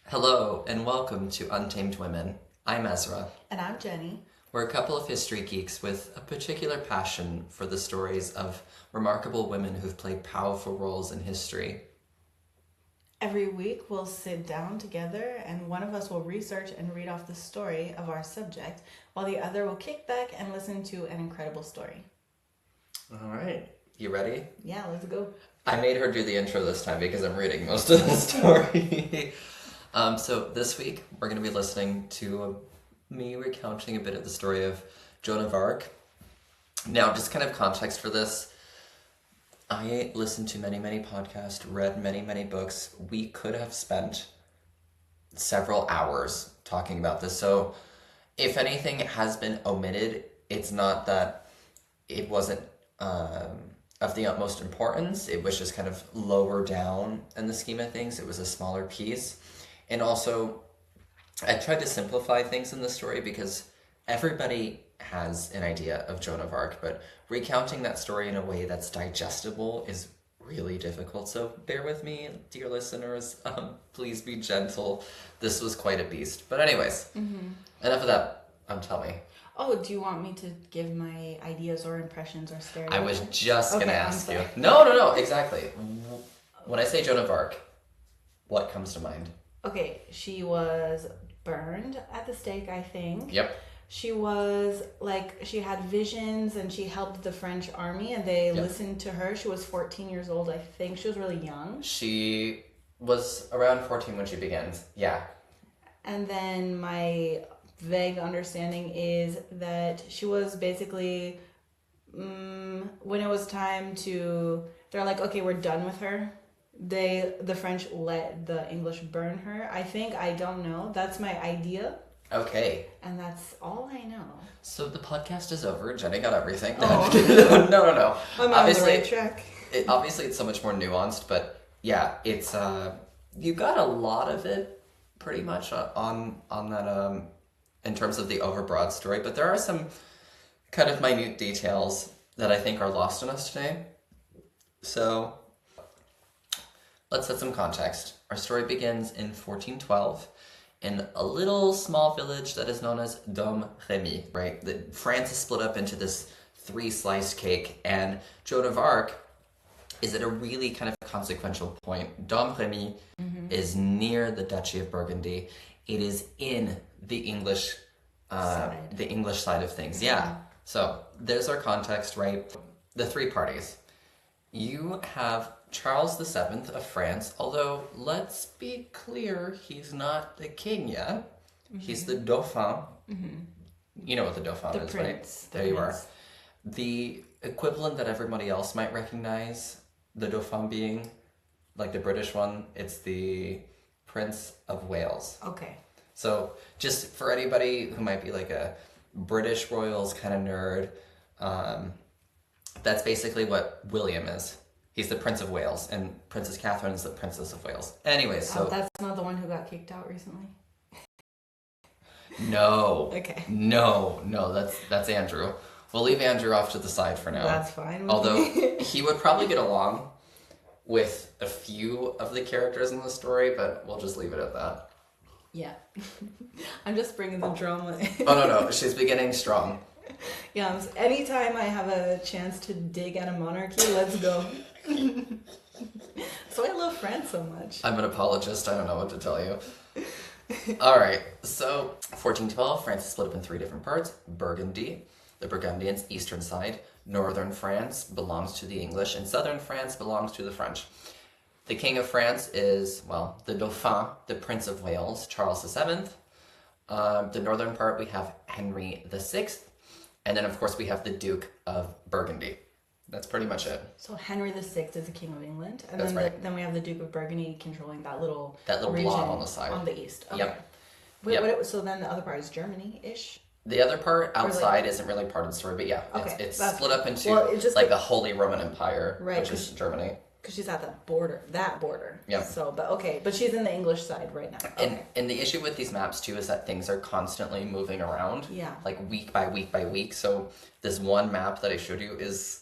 Hello, and welcome to Untamed Women. I'm Ezra. And I'm Jenny. We're a couple of history geeks with a particular passion for the stories of remarkable women who've played powerful roles in history. Every week we'll sit down together and one of us will research and read off the story of our subject, while the other will kick back and listen to an incredible story. All right, you ready? Yeah, let's go. I made her do the intro this time because I'm reading most of the story. So this week we're going to be listening to me recounting a bit of the story of Joan of Arc. Now, just kind of context for this. I listened to many podcasts, read many books. We could have spent several hours talking about this. So if anything has been omitted, it's not that it wasn't of the utmost importance. It was just kind of lower down in the scheme of things. It was a smaller piece. And also, I tried to simplify things in the story because everybody has an idea of Joan of Arc, but recounting that story in a way that's digestible is really difficult. So bear with me, dear listeners. Please be gentle. This was quite a beast. But anyways, enough of that. Tell me. Oh, do you want me to give my ideas or impressions or stereotypes? I was just going to ask you. Sorry. No, exactly. When I say Joan of Arc, what comes to mind? Okay, she was burned at the stake, I think. Yep. She was she had visions and she helped the French army and they listened to her. She was 14 years old, I think. She was really young. She was around 14 when she begins. Yeah. And then my vague understanding is that she was basically, when it was time to, they're like, okay, we're done with her. The French let the English burn her. I don't know. That's my idea. Okay. And that's all I know. So the podcast is over. Jenny got everything. Oh. No. I'm on the right track. Obviously, it's so much more nuanced, but yeah, it's you got a lot of it pretty much on that in terms of the overbroad story. But there are some kind of minute details that I think are lost on us today. So let's set some context. Our story begins in 1412 in a little small village that is known as Domremy, right? France is split up into this 3-sliced cake, and Joan of Arc is at a really kind of consequential point. Domremy is near the Duchy of Burgundy. It is in the English side of things. Yeah. So there's our context, right? The three parties. You have Charles VII of France, although let's be clear, he's not the king yet. He's the Dauphin. You know what the Dauphin is, prince, right? There you are. The equivalent that everybody else might recognize the Dauphin being, like the British one, it's the Prince of Wales. Okay. So just for anybody who might be like a British royals kind of nerd, that's basically what William is. He's the Prince of Wales, and Princess Catherine is the Princess of Wales. Anyways, so... that's not the one who got kicked out recently? No. Okay. No, that's Andrew. We'll leave Andrew off to the side for now. That's fine. Although, he would probably get along with a few of the characters in the story, but we'll just leave it at that. Yeah. I'm just bringing the drama in. Oh, no, she's beginning strong. Yeah, anytime I have a chance to dig at a monarchy, let's go. So I love France so much. I'm an apologist. I don't know what to tell you. All right. So 1412, France is split up in 3 different parts. Burgundy, the Burgundians, eastern side. Northern France belongs to the English, and southern France belongs to the French. The King of France is, well, the Dauphin, the Prince of Wales, Charles VII. The northern part, we have Henry VI. And then, of course, we have the Duke of Burgundy. That's pretty much it. So Henry VI is the King of England, and That's then right. then we have the Duke of Burgundy controlling that little blob on the side. on the east. Okay. Yep. Wait, Yep. so then the other part is Germany-ish? The other part outside isn't really part of the story, but yeah, Okay, it's that's split up into it's just like the Holy Roman Empire, Right, which is Germany. Because she's at that border. Yeah. So, but she's in the English side right now. Okay. And the issue with these maps too is that things are constantly moving around. Yeah. Like week by week by week. So this one map that I showed you is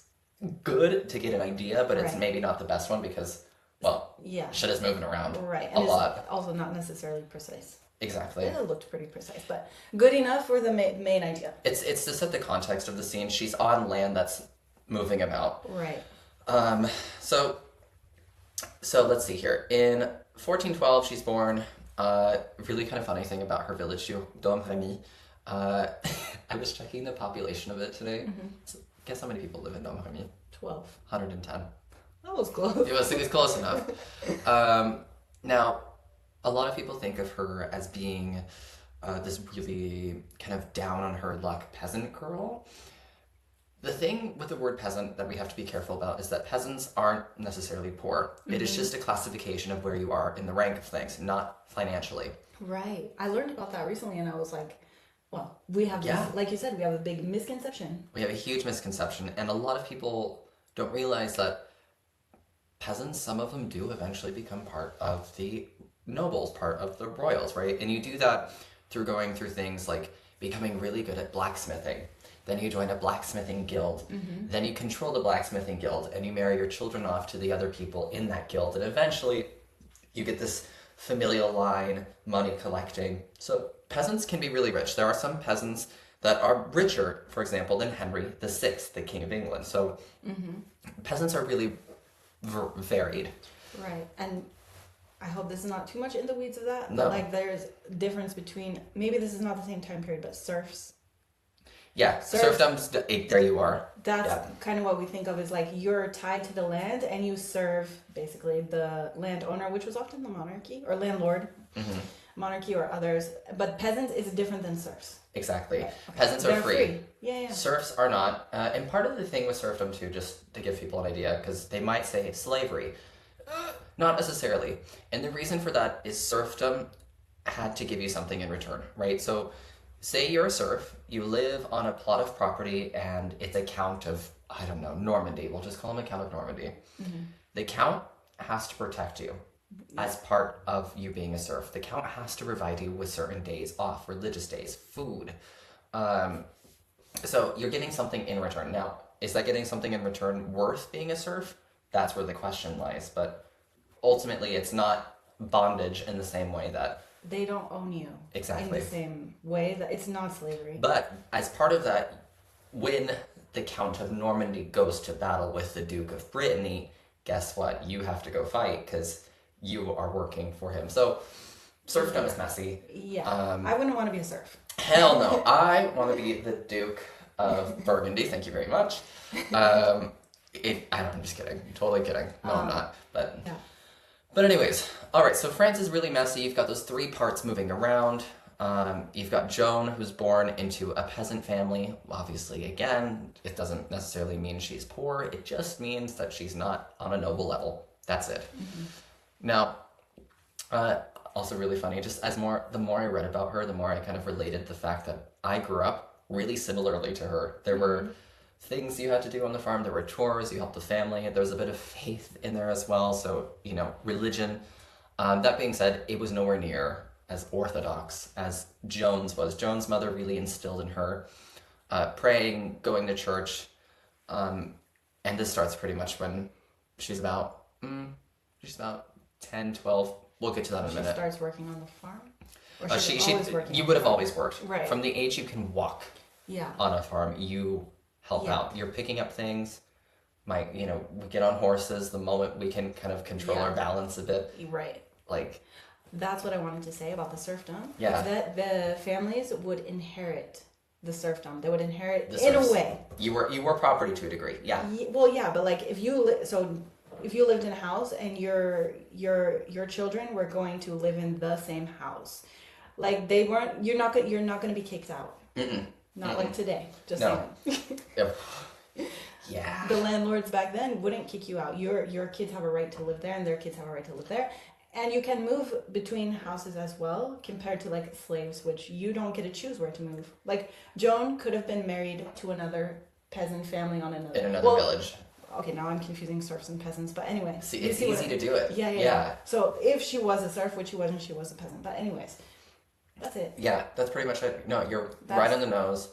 good to get an idea, but it's Right. maybe not the best one because Well, Yeah. shit is moving around Right. a And lot. it's also not necessarily precise. Exactly. It looked pretty precise, but good enough for the main idea. It's to set the context of the scene. She's on land that's moving about. Right. So let's see here. In 1412, she's born. Really kind of funny thing about her village, Domremy. I was checking the population of it today. Mm-hmm. So guess how many people live in Domremy? 12. 110. That was close. It was close enough. Now, a lot of people think of her as being this really kind of down on her luck peasant girl. The thing with the word peasant that we have to be careful about is that peasants aren't necessarily poor. Mm-hmm. It is just a classification of where you are in the rank of things, not financially. Right. I learned about that recently and I was like, well, we have this, like you said, we have a big misconception. We have a huge misconception, and a lot of people don't realize that peasants, some of them do eventually become part of the nobles, part of the royals, right? And you do that through going through things like becoming really good at blacksmithing. Then you join a blacksmithing guild. Mm-hmm. Then you control the blacksmithing guild and you marry your children off to the other people in that guild. And eventually you get this familial line, money collecting. So peasants can be really rich. There are some peasants that are richer, for example, than Henry VI, the King of England. So peasants are really varied. Right. And I hope this is not too much in the weeds of that. No. But like there's difference between, maybe this is not the same time period, but serfs. Yeah, serfdom's, there you are. That's kind of what we think of as like you're tied to the land and you serve basically the landowner, which was often the monarchy or landlord, monarchy or others. But peasants is different than serfs. Exactly. Right. Okay. Peasants are free. Yeah. Serfs are not. And part of the thing with serfdom too, just to give people an idea, because they might say slavery. Not necessarily. And the reason for that is serfdom had to give you something in return, right? So say you're a serf, you live on a plot of property and it's a count of, I don't know, Normandy. We'll just call him a count of Normandy. Mm-hmm. The count has to protect you as part of you being a serf. The count has to provide you with certain days off, religious days, food. So you're getting something in return. Now, is that getting something in return worth being a serf? That's where the question lies. But ultimately, it's not bondage in the same way that they don't own you. Exactly. In the same way that it's not slavery. But as part of that, when the Count of Normandy goes to battle with the Duke of Brittany, guess what? You have to go fight because you are working for him. So serfdom is messy. Yeah. I wouldn't want to be a serf. Hell no. I want to be the Duke of Burgundy. Thank you very much. I'm just kidding. Totally kidding. No, I'm not. But yeah. But anyways, all right, so France is really messy. You've got those three parts moving around. You've got Joan, who's born into a peasant family. Obviously, again, it doesn't necessarily mean she's poor. It just means that she's not on a noble level. That's it. Mm-hmm. Now, also really funny, just the more I read about her, the more I kind of related the fact that I grew up really similarly to her. There were things you had to do on the farm. There were chores, you helped the family. There was a bit of faith in there as well. So, religion. That being said, it was nowhere near as orthodox as Joan's was. Joan's mother really instilled in her praying, going to church. And this starts pretty much when she's about 10, 12. We'll get to that in a minute. She starts working on the farm? Or always working? You would have always worked. Right. From the age you can walk on a farm, you help out. You're picking up things. We get on horses the moment we can kind of control our balance a bit. Right. Like, that's what I wanted to say about the serfdom. Yeah. Is that the families would inherit the serfdom. They would inherit the in serfs. A way. You were property to a degree. Yeah. Well, yeah, but like if you lived in a house and your children were going to live in the same house, like you're not going to be kicked out. Not like today. Just saying. Yep. Yeah. The landlords back then wouldn't kick you out. Your kids have a right to live there, and their kids have a right to live there. And you can move between houses as well, compared to like slaves, which you don't get to choose where to move. Like Joan could have been married to another peasant family in another village. Okay, now I'm confusing serfs and peasants, but anyway. See, it's easy to do it. Yeah. So if she was a serf, which she wasn't, she was a peasant. But anyways, that's it. Yeah, that's pretty much it. No, you're right on the nose.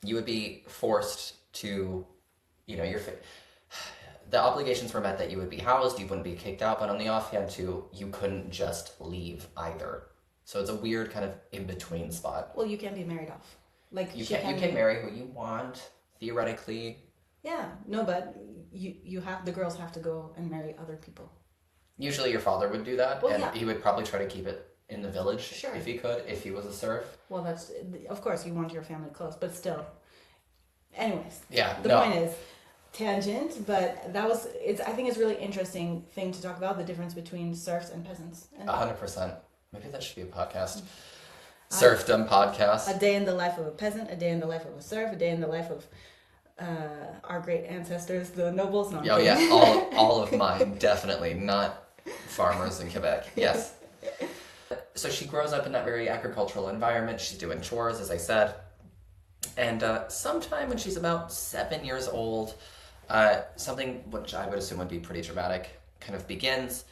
You would be forced to, the obligations were met that you would be housed, you wouldn't be kicked out, but on the offhand too, you couldn't just leave either. So it's a weird kind of in-between spot. Well, you can be married off. Like You can marry who you want, theoretically. Yeah, no, but the girls have to go and marry other people. Usually your father would do that, well, and yeah. he would probably try to keep it in the village sure. if he could, if he was a serf. Well, that's, of course, you want your family close, but still. Anyways. Yeah. The point is, tangent, but I think it's a really interesting thing to talk about, the difference between serfs and peasants. 100%. Maybe that should be a podcast. Serfdom podcast. A day in the life of a peasant, a day in the life of a serf, a day in the life of our great ancestors, the nobles. No, yeah, all of mine, definitely, not farmers in Quebec. Yes. So she grows up in that very agricultural environment. She's doing chores, as I said. And sometime when she's about 7 years old, something which I would assume would be pretty dramatic kind of begins.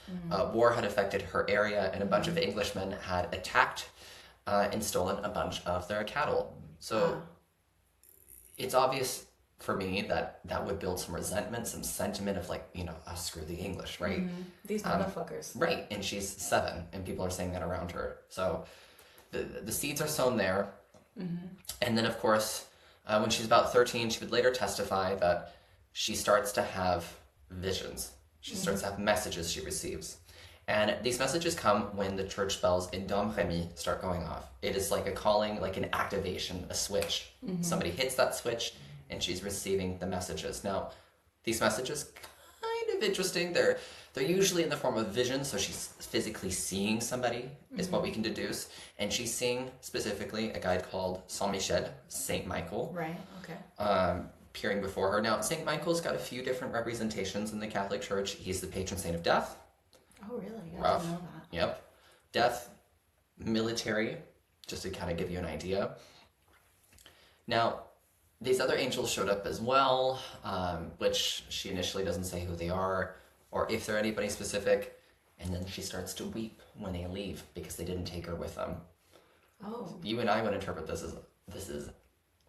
War had affected her area, and a bunch of Englishmen had attacked and stolen a bunch of their cattle. So it's obvious for me that would build some resentment, some sentiment of like, screw the English, right? These motherfuckers. Right, and she's 7, and people are saying that around her. So the seeds are sown there. And then, of course, when she's about 13, she would later testify that she starts to have visions. She starts to have messages she receives. And these messages come when the church bells in Domremy start going off. It is like a calling, like an activation, a switch. Somebody hits that switch, and she's receiving the messages. Now, these messages, kind of interesting. They're usually in the form of vision, so she's physically seeing somebody, is what we can deduce. And she's seeing, specifically, a guy called Saint Michel, Saint Michael. Right, okay. Appearing before her. Now, Saint Michael's got a few different representations in the Catholic Church. He's the patron saint of death. Oh, really? I Rough. didn't know that. Yep. Death, military, just to kind of give you an idea. Now, these other angels showed up as well, which she initially doesn't say who they are, or if they're anybody specific, and then she starts to weep when they leave because they didn't take her with them. Oh. You and I would interpret this is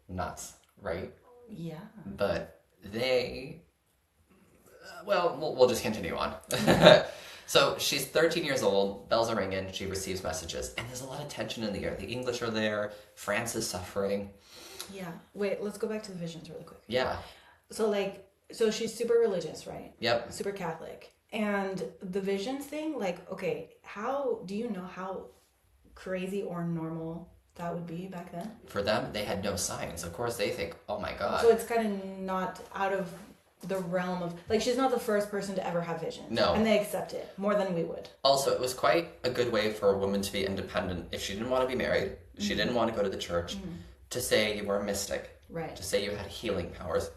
nuts, right? Yeah. But they, we'll just continue on. So she's 13 years old, bells are ringing, she receives messages, and there's a lot of tension in the air. The English are there, France is suffering. Yeah. Wait, let's go back to the visions really quick. Yeah. So she's super religious, right? Yep. Super Catholic. And the visions thing, okay, do you know how crazy or normal that would be back then? For them, they had no signs. Of course, they think, oh my God. So it's kind of not out of the realm of, she's not the first person to ever have visions. No. And they accept it more than we would. Also, it was quite a good way for a woman to be independent. If she didn't want to be married, she didn't want to go to the church, to say you were a mystic. Right. To say you had healing powers.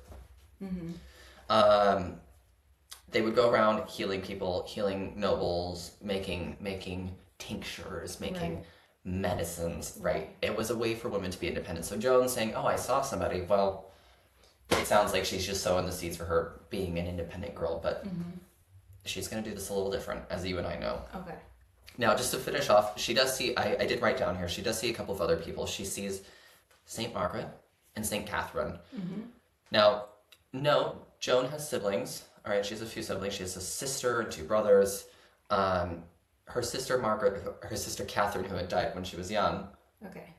They would go around healing people, healing nobles, making tinctures, making medicines, right? It was a way for women to be independent. So Joan's saying, oh, I saw somebody. Well, it sounds like she's just sowing the seeds for her being an independent girl, but she's going to do this a little different, as you and I know. Okay. Now, just to finish off, she does see, I did write down here, she does see a couple of other people. She sees St. Margaret and St. Catherine. Now, no, Joan has siblings. All right, she has a few siblings. She has a sister and 2 brothers. Her sister Margaret, her sister Catherine, who had died when she was young. Okay.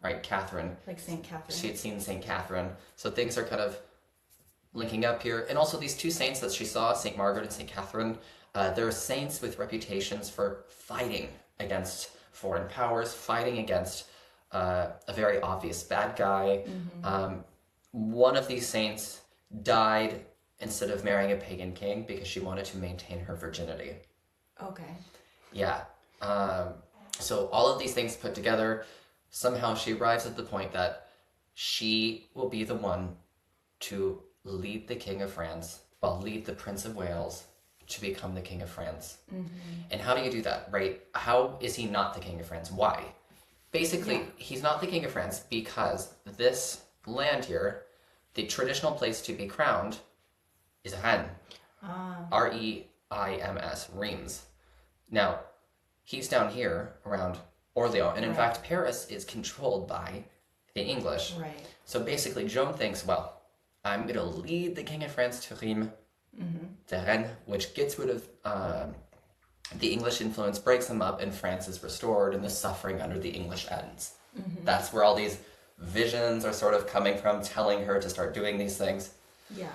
Right, Catherine. Like St. Catherine. She had seen St. Catherine. So things are kind of linking up here. And also these 2 saints that she saw, St. Margaret and St. Catherine, they're saints with reputations for fighting against foreign powers, fighting against a very obvious bad guy. One of these saints died instead of marrying a pagan king because she wanted to maintain her virginity. Okay. Yeah. So all of these things put together, somehow she arrives at the point that she will be the one to lead the King of France, lead the Prince of Wales to become the King of France. And how do you do that, right? How is he not the King of France? Why? Basically, he's not the King of France because this land here, the traditional place to be crowned, is Rennes. R-E-I-M-S, Reims. Now, he's down here around Orléans, and in fact, Paris is controlled by the English. Right. So basically, Joan thinks, I'm going to lead the King of France to Reims, de Rennes, which gets rid of the English influence, breaks them up, and France is restored, and the suffering under the English ends. That's where all these visions are sort of coming from, telling her to start doing these things. Yeah.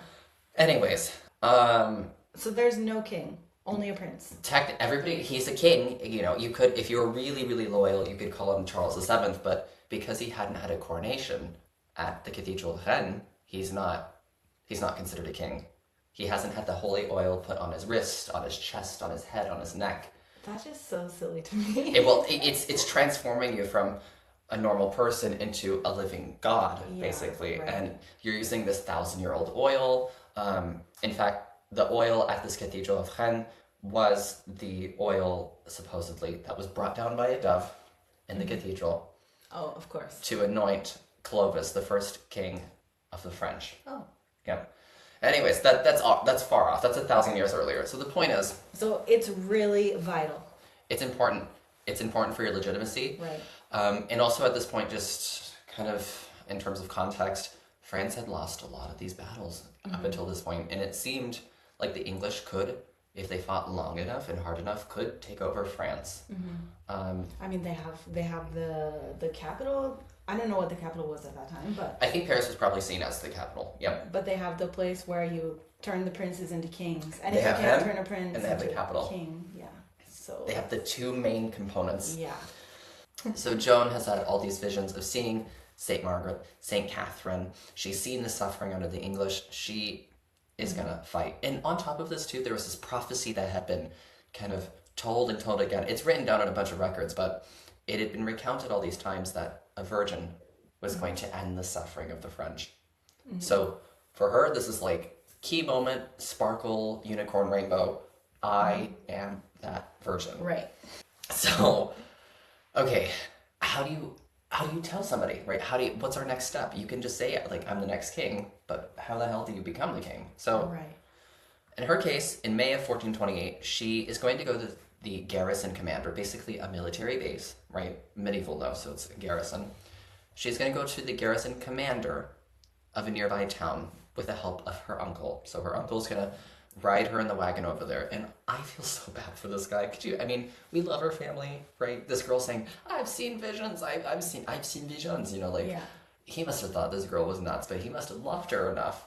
Anyways, So there's no king, only a prince. everybody, he's a king. You know, you could, if you were really, really loyal, you could call him Charles VII, but because he hadn't had a coronation at the Cathedral of Rennes, he's not considered a king. He hasn't had the holy oil put on his wrist, on his chest, on his head, on his neck. That's just so silly to me. It's transforming you from a normal person into a living god, basically. Right. And you're using this 1,000-year-old oil. In fact, the oil at this Cathedral of Rennes was the oil, supposedly, that was brought down by a dove in the cathedral. Oh, of course. To anoint Clovis, the first king of the French. Oh. Yeah. Anyways, that's far off. That's 1,000 years earlier. So the point is, So it's really vital. it's important. It's important for your legitimacy. Right. And also at this point, just kind of in terms of context, France had lost a lot of these battles up until this point, and it seemed like the English could, if they fought long enough and hard enough, could take over France. I mean, they have the capital. I don't know what the capital was at that time, but I think Paris was probably seen as the capital. Yep. but they have the place where you turn the princes into kings, and They if you have can't them, turn a prince and they have the into capital. a king, yeah. So They have the two main components. yeah. So Joan has had all these visions of seeing St. Margaret, St. Catherine. She's seen the suffering under the English. She is going to fight. And on top of this, too, there was this prophecy that had been kind of told and told again. It's written down in a bunch of records, but it had been recounted all these times that a virgin was going to end the suffering of the French. So for her, this is like key moment, sparkle, unicorn, rainbow. I am that virgin. Right. So, okay, how do you tell somebody, right? What's our next step? You can just say, like, I'm the next king, but how the hell do you become the king? So, Right. in her case, in May of 1428, she is going to go to the garrison commander, basically a military base, right? Medieval though, so it's a garrison. She's going to go to the garrison commander of a nearby town with the help of her uncle. So her uncle's going to ride her in the wagon over there. And I feel so bad for this guy. We love our family, right? This girl saying, I've seen visions, I've seen visions, Yeah. he must have thought this girl was nuts, but he must have loved her enough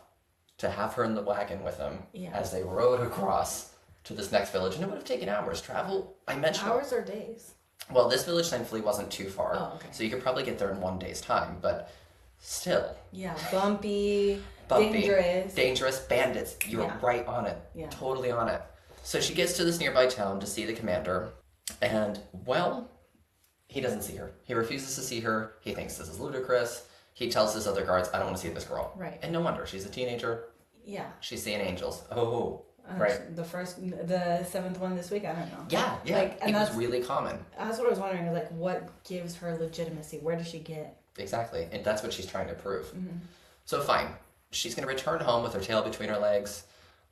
to have her in the wagon with him as they rode across to this next village. And it would have taken hours travel. I mentioned Hours or days? well, this village thankfully wasn't too far. Oh, okay. So you could probably get there in 1 day's time, but still. Yeah. Bumpy. Bumpy, Dangerous. bandits. You're Yeah. right on it. Yeah. Totally on it. So she gets to this nearby town to see the commander, and, well, he doesn't see her. He refuses to see her. He thinks this is ludicrous. He tells his other guards, I don't want to see this girl. Right. And no wonder. She's a teenager. Yeah. She's seeing angels. Oh, right. The seventh one this week. I don't know. Yeah. And it was really common. That's what I was wondering. Like, what gives her legitimacy? Where does she get? Exactly. And that's what she's trying to prove. So fine. She's going to return home with her tail between her legs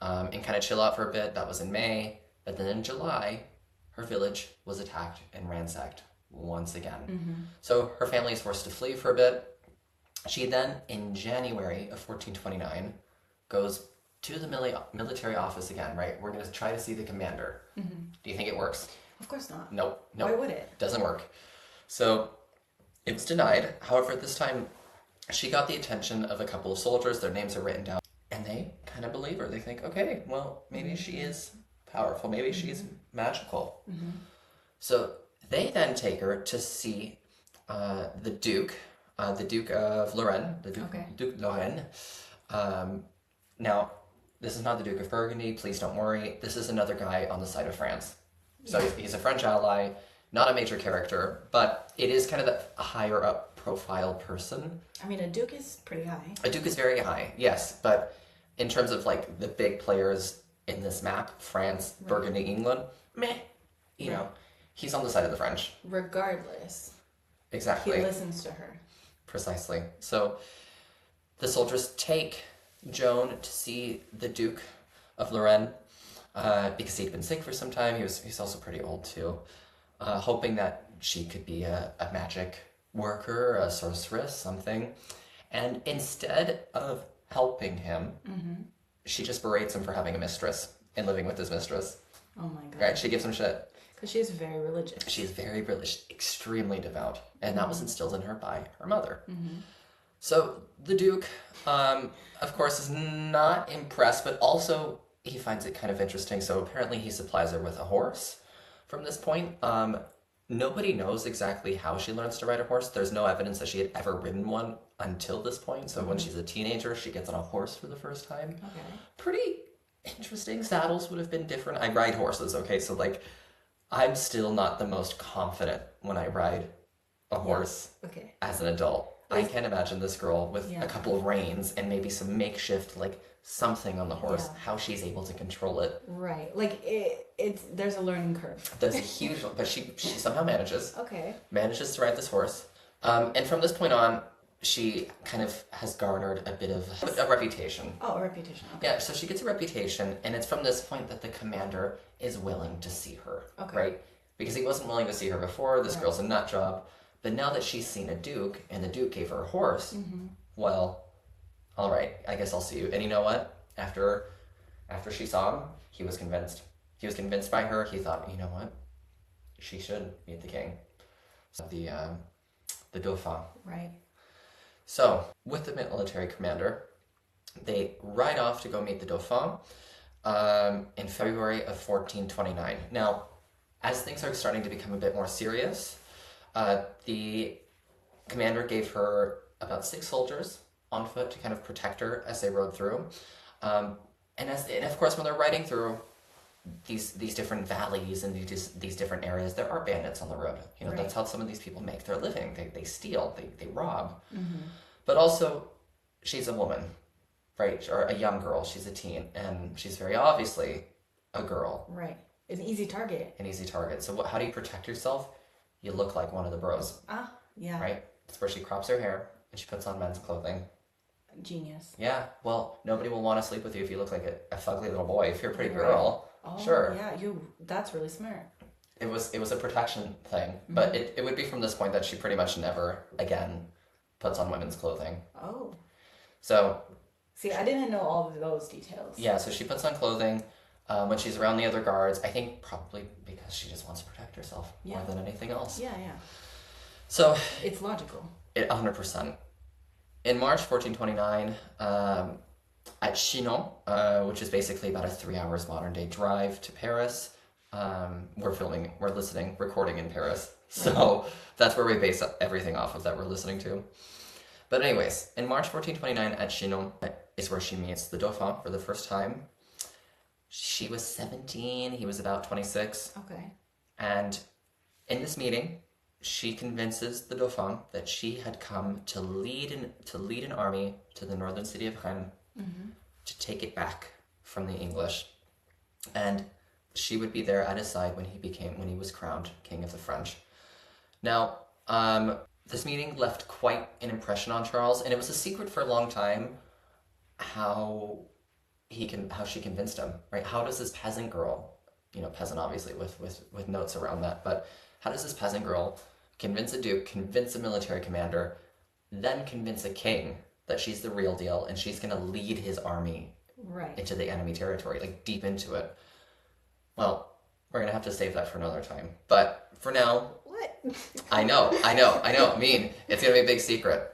and kind of chill out for a bit. That was in May. But then in July, her village was attacked and ransacked once again. So her family is forced to flee for a bit. She then, in January of 1429, goes to the military office again, right? We're going to try to see the commander. Do you think it works? Of course not. Nope. Why would it? Doesn't work. So it was denied. However, at this time, she got the attention of a couple of soldiers. Their names are written down. And they kind of believe her. They think, okay, well, maybe she is powerful. Maybe she's magical. So they then take her to see the Duke of Lorraine. Duke Lorraine. Now, this is not the Duke of Burgundy. Please don't worry. This is another guy on the side of France. So he's a French ally, not a major character, but it is kind of a higher up profile person. I mean, a duke is pretty high. A duke is very high, yes, but in terms of like the big players in this map, France, Burgundy, England, meh, you know, he's on the side of the French. Regardless, Exactly. he listens to her. Precisely. So the soldiers take Joan to see the Duke of Lorraine because he'd been sick for some time. He's also pretty old too, hoping that she could be a magic worker, a sorceress, something. And instead of helping him, she just berates him for having a mistress. in living with his mistress. Oh my god. Right? She gives him shit. Because she is very religious. She's very religious, extremely devout. And that was instilled in her by her mother. So the Duke, of course, is not impressed, but also he finds it kind of interesting. So apparently he supplies her with a horse from this point. Nobody knows exactly how she learns to ride a horse. There's no evidence that she had ever ridden one until this point. So when she's a teenager, she gets on a horse for the first time. Okay. Pretty interesting. Saddles would have been different. I ride horses, okay? So, like, I'm still not the most confident when I ride a horse Okay. as an adult. I can't imagine this girl with Yeah. a couple of reins and maybe some makeshift, like, something on the horse, Yeah. how she's able to control it. Right. Like, there's a learning curve. There's a huge, but she somehow manages Okay. to ride this horse. And from this point on, she kind of has garnered a bit of a reputation. Oh, a reputation. Okay. Yeah, so she gets a reputation, and it's from this point that the commander is willing to see her, Okay. right? Because he wasn't willing to see her before, this Right. girl's a nut job, but now that she's seen a duke, and the duke gave her a horse, well, all right, I guess I'll see you. And you know what? After she saw him, he was convinced. He was convinced by her. He thought, you know what? She should meet the king. So the Dauphin. Right. So, with the military commander, they ride off to go meet the Dauphin in February of 1429. Now, as things are starting to become a bit more serious, the commander gave her about 6 soldiers on foot to kind of protect her as they rode through. And of course, when they're riding through these different valleys and these different areas, there are bandits on the road. You know, Right. that's how some of these people make their living. They steal, they rob. But also, she's a woman, right? Or a young girl. She's a teen, and she's very obviously a girl, Right. An easy target. an easy target. So how do you protect yourself? You look like one of the bros, Ah, yeah. right? That's where she crops her hair and she puts on men's clothing. Genius. Yeah, well, nobody will want to sleep with you if you look like a fugly little boy. If you're a pretty Right. girl, Oh, sure. yeah. That's really smart. It was a protection thing, but it would be from this point that she pretty much never again puts on women's clothing. Oh. So See, I didn't know all of those details. yeah, so she puts on clothing when she's around the other guards. I think probably because she just wants to protect herself more than anything else. Yeah, yeah. So It's logical. 100%. In March 1429, at Chinon, which is basically about a 3 hours modern day drive to Paris, we're recording in Paris. So that's where we base everything off of that we're listening to. But anyways, in March 1429 at Chinon is where she meets the Dauphin for the first time. She was 17, he was about 26. Okay. And in this meeting, she convinces the Dauphin that she had come to lead an army to the northern city of Rennes to take it back from the English, and she would be there at his side when he was crowned King of the French. Now, this meeting left quite an impression on Charles, and it was a secret for a long time how she convinced him. Right? How does this peasant girl, peasant obviously with notes around that, but how does this peasant girl convince a duke, convince a military commander, then convince a king that she's the real deal and she's going to lead his army Right. into the enemy territory, like deep into it? Well, we're going to have to save that for another time. But for now, What? I know. I mean, it's going to be a big secret.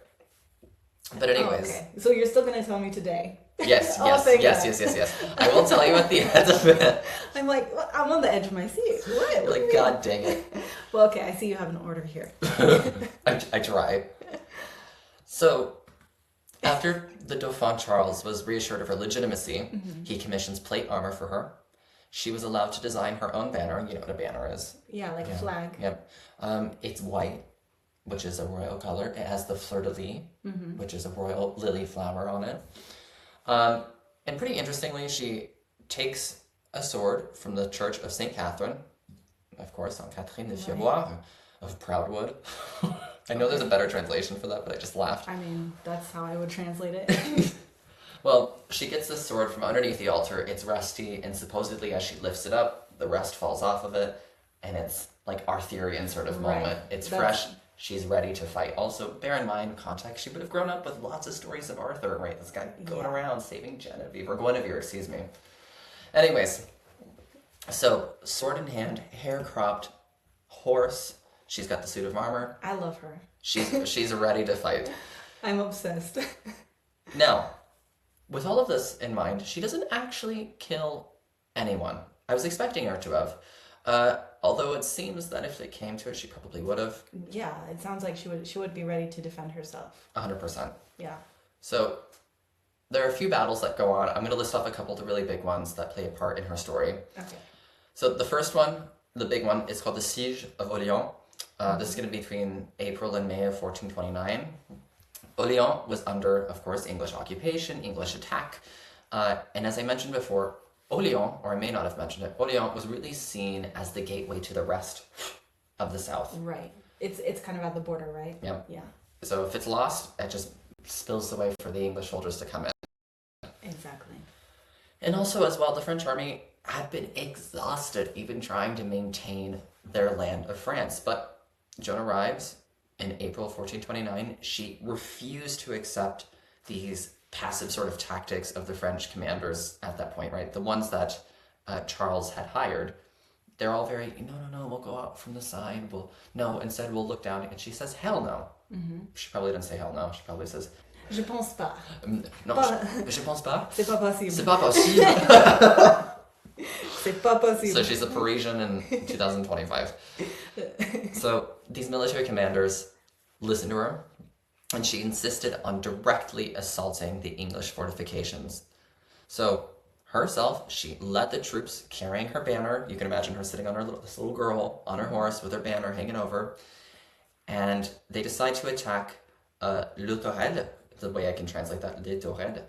But anyways, Oh, okay. So you're still gonna tell me today? yes. Oh, thank God. Yes. I will tell you at the end of it. I'm like, I'm on the edge of my seat. What? You're like, God dang it. Well, okay. I see you have an order here. I try. So, after the Dauphin Charles was reassured of her legitimacy, he commissions plate armor for her. She was allowed to design her own banner. You know what a banner is. Yeah, like a flag. Yep. It's white, which is a royal color. It has the fleur-de-lis, which is a royal lily flower on it. And pretty interestingly, she takes a sword from the Church of St. Catherine, of course, Saint Catherine de Fierbois, of Proudwood. I know there's a better translation for that, but I just laughed. I mean, that's how I would translate it. Well, she gets this sword from underneath the altar. It's rusty, and supposedly as she lifts it up, the rust falls off of it, and it's like Arthurian sort of Right. moment. It's That's- fresh. She's ready to fight. Also, bear in mind, context, she would have grown up with lots of stories of Arthur, right? This guy going around saving Genevieve, or Guinevere, excuse me. Anyways, So, sword in hand, hair cropped, horse. She's got the suit of armor. I love her. She's ready to fight. I'm obsessed. Now, with all of this in mind, she doesn't actually kill anyone. I was expecting her to have. Although it seems that if it came to it, she probably would have. Yeah, it sounds like she would be ready to defend herself. 100%. Yeah. So, there are a few battles that go on. I'm going to list off a couple of the really big ones that play a part in her story. Okay. So, the first one, the big one, is called the Siege of Orleans. This is going to be between April and May of 1429. Orleans was under, of course, English occupation, English attack. And as I mentioned before, Orleans, or I may not have mentioned it, Orleans was really seen as the gateway to the rest of the south. Right. It's kind of at the border, right? Yep. Yeah. So if it's lost, it just spills the way for the English soldiers to come in. Exactly. And also, as well, the French army had been exhausted even trying to maintain their land of France. But Joan arrives in April 1429. She refused to accept these passive sort of tactics of the French commanders at that point, right? The ones that Charles had hired. They're all very, no, we'll go out from the side. Instead we'll look down. And she says, hell no. Mm-hmm. She probably didn't say hell no. She probably says, Je pense pas. Non, je pense pas. C'est pas possible. C'est pas possible. C'est pas possible. So she's a Parisian in 2025. So these military commanders listened to her, and she insisted on directly assaulting the English fortifications. So herself, she led the troops carrying her banner. You can imagine her sitting on this little girl on her horse with her banner hanging over. And they decide to attack Le Tourelle, the way I can translate that, Le Tourelle,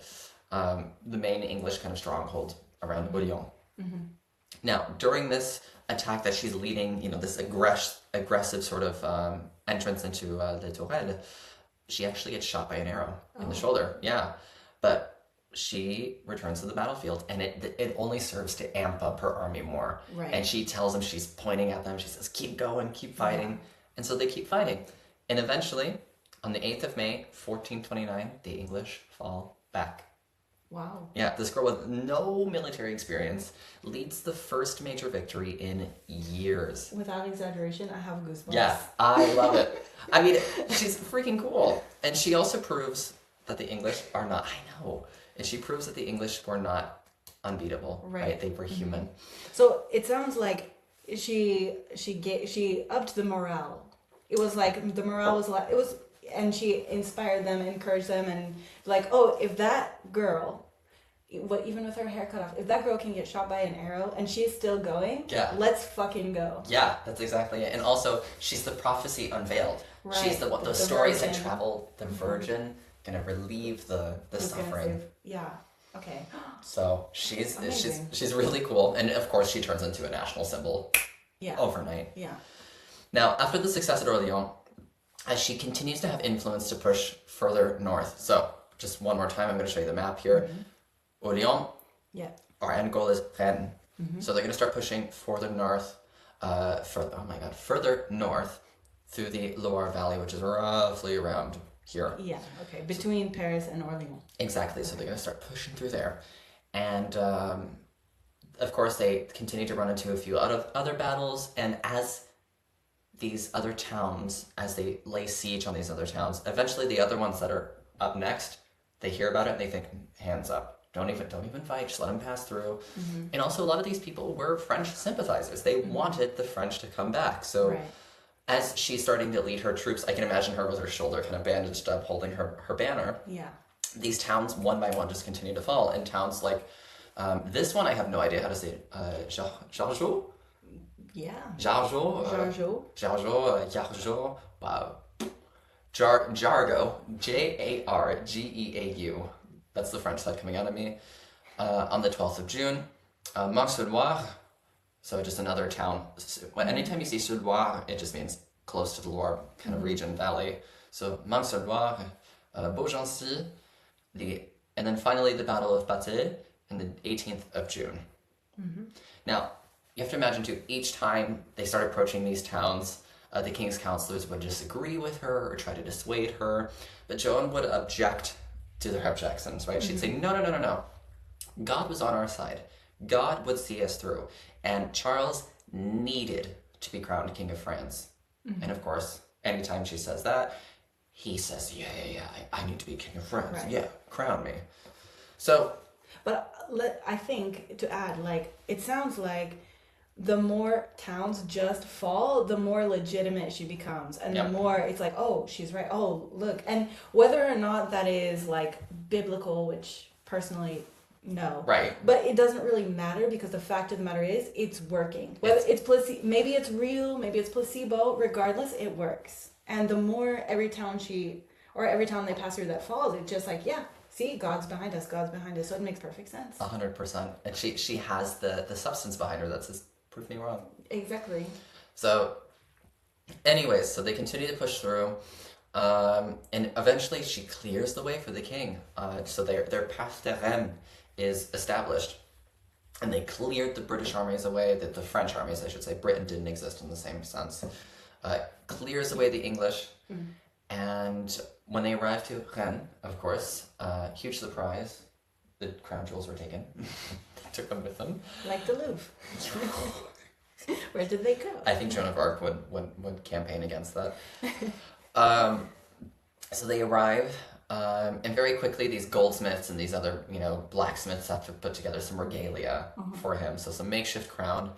the main English kind of stronghold around Orleans. Mm-hmm. Now, during this attack that she's leading, this aggressive sort of entrance into Le Tourelle, she actually gets shot by an arrow in the shoulder. Yeah, but she returns to the battlefield, and it only serves to amp up her army more. Right. And she tells them, she's pointing at them, she says, keep going, keep fighting. Yeah. And so they keep fighting. And eventually, on the 8th of May, 1429, the English fall back. Wow. Yeah, this girl with no military experience leads the first major victory in years. Without exaggeration, I have goosebumps. Yeah, I love it. I mean, she's freaking cool. And she also proves that the English are not, and she proves that the English were not unbeatable, right? They were human. Mm-hmm. So it sounds like she upped the morale. It was like, the morale was like, and she inspired them, encouraged them, and like, oh, if that girl, even with her hair cut off, if that girl can get shot by an arrow and she's still going, let's fucking go. Yeah, that's exactly it. And also, she's the prophecy unveiled. Right. She's the stories virgin. That travel, the virgin, gonna relieve the suffering. Yeah. Okay. So she's really cool, and of course she turns into a national symbol. Yeah. Overnight. Yeah. Now, after the success at Orleans, as she continues to have influence to push further north. So, just one more time, I'm going to show you the map here. Mm-hmm. Orleans, our end goal is Rennes. Mm-hmm. So they're going to start pushing further north, further north through the Loire Valley, which is roughly around here. Yeah, okay, between Paris and Orleans. Exactly, so they're going to start pushing through there. And, of course, they continue to run into a few other battles, and as these other towns, as they lay siege on these other towns, eventually the other ones that are up next, they hear about it and they think, hands up. Don't even fight, just let them pass through. Mm-hmm. And also a lot of these people were French sympathizers. They wanted the French to come back. So as she's starting to lead her troops, I can imagine her with her shoulder kind of bandaged up, holding her banner. Yeah. These towns, one by one, just continue to fall. And towns like, this one I have no idea how to say it, Jargeau? Yeah. Jargeau. Wow. Jargeau. Jargeau. That's the French side coming out of me. On the 12th of June. Mont-sur-Loire. So just another town. Anytime you see sur-Loire, it just means close to the Loire kind of region, valley. So Mont-sur-Loire, Beaugency. And then finally the Battle of Patay on the 18th of June. Mm-hmm. Now, you have to imagine too, each time they start approaching these towns, the king's counselors would disagree with her or try to dissuade her, but Joan would object to their objections, right? Mm-hmm. She'd say, no. God was on our side. God would see us through. And Charles needed to be crowned King of France. And of course, anytime she says that, he says, yeah, I need to be King of France. Right. Yeah, crown me. So, But I think to add, like, it sounds like the more towns just fall, the more legitimate she becomes. And the more it's like, oh, she's right. Oh, look. And whether or not that is like biblical, which personally, no. right. But it doesn't really matter because the fact of the matter is it's working. Whether it's maybe it's real, maybe it's placebo, regardless, it works. And the more every town they pass through that falls, it's just like, yeah, see, God's behind us, so it makes perfect sense. 100%. And she has the substance behind her that says, prove me wrong. Exactly. So, anyways, so they continue to push through, and eventually she clears the way for the king. So their path de Rennes is established, and they cleared the British armies away, the French armies, I should say. Britain didn't exist in the same sense. Clears away the English, and when they arrive to Rennes, of course, huge surprise, the crown jewels were taken. They took them with them. Like the Louvre. Where did they go? I think Joan of Arc would campaign against that. So they arrive, and very quickly these goldsmiths and these other, blacksmiths have to put together some regalia for him. So some makeshift crown,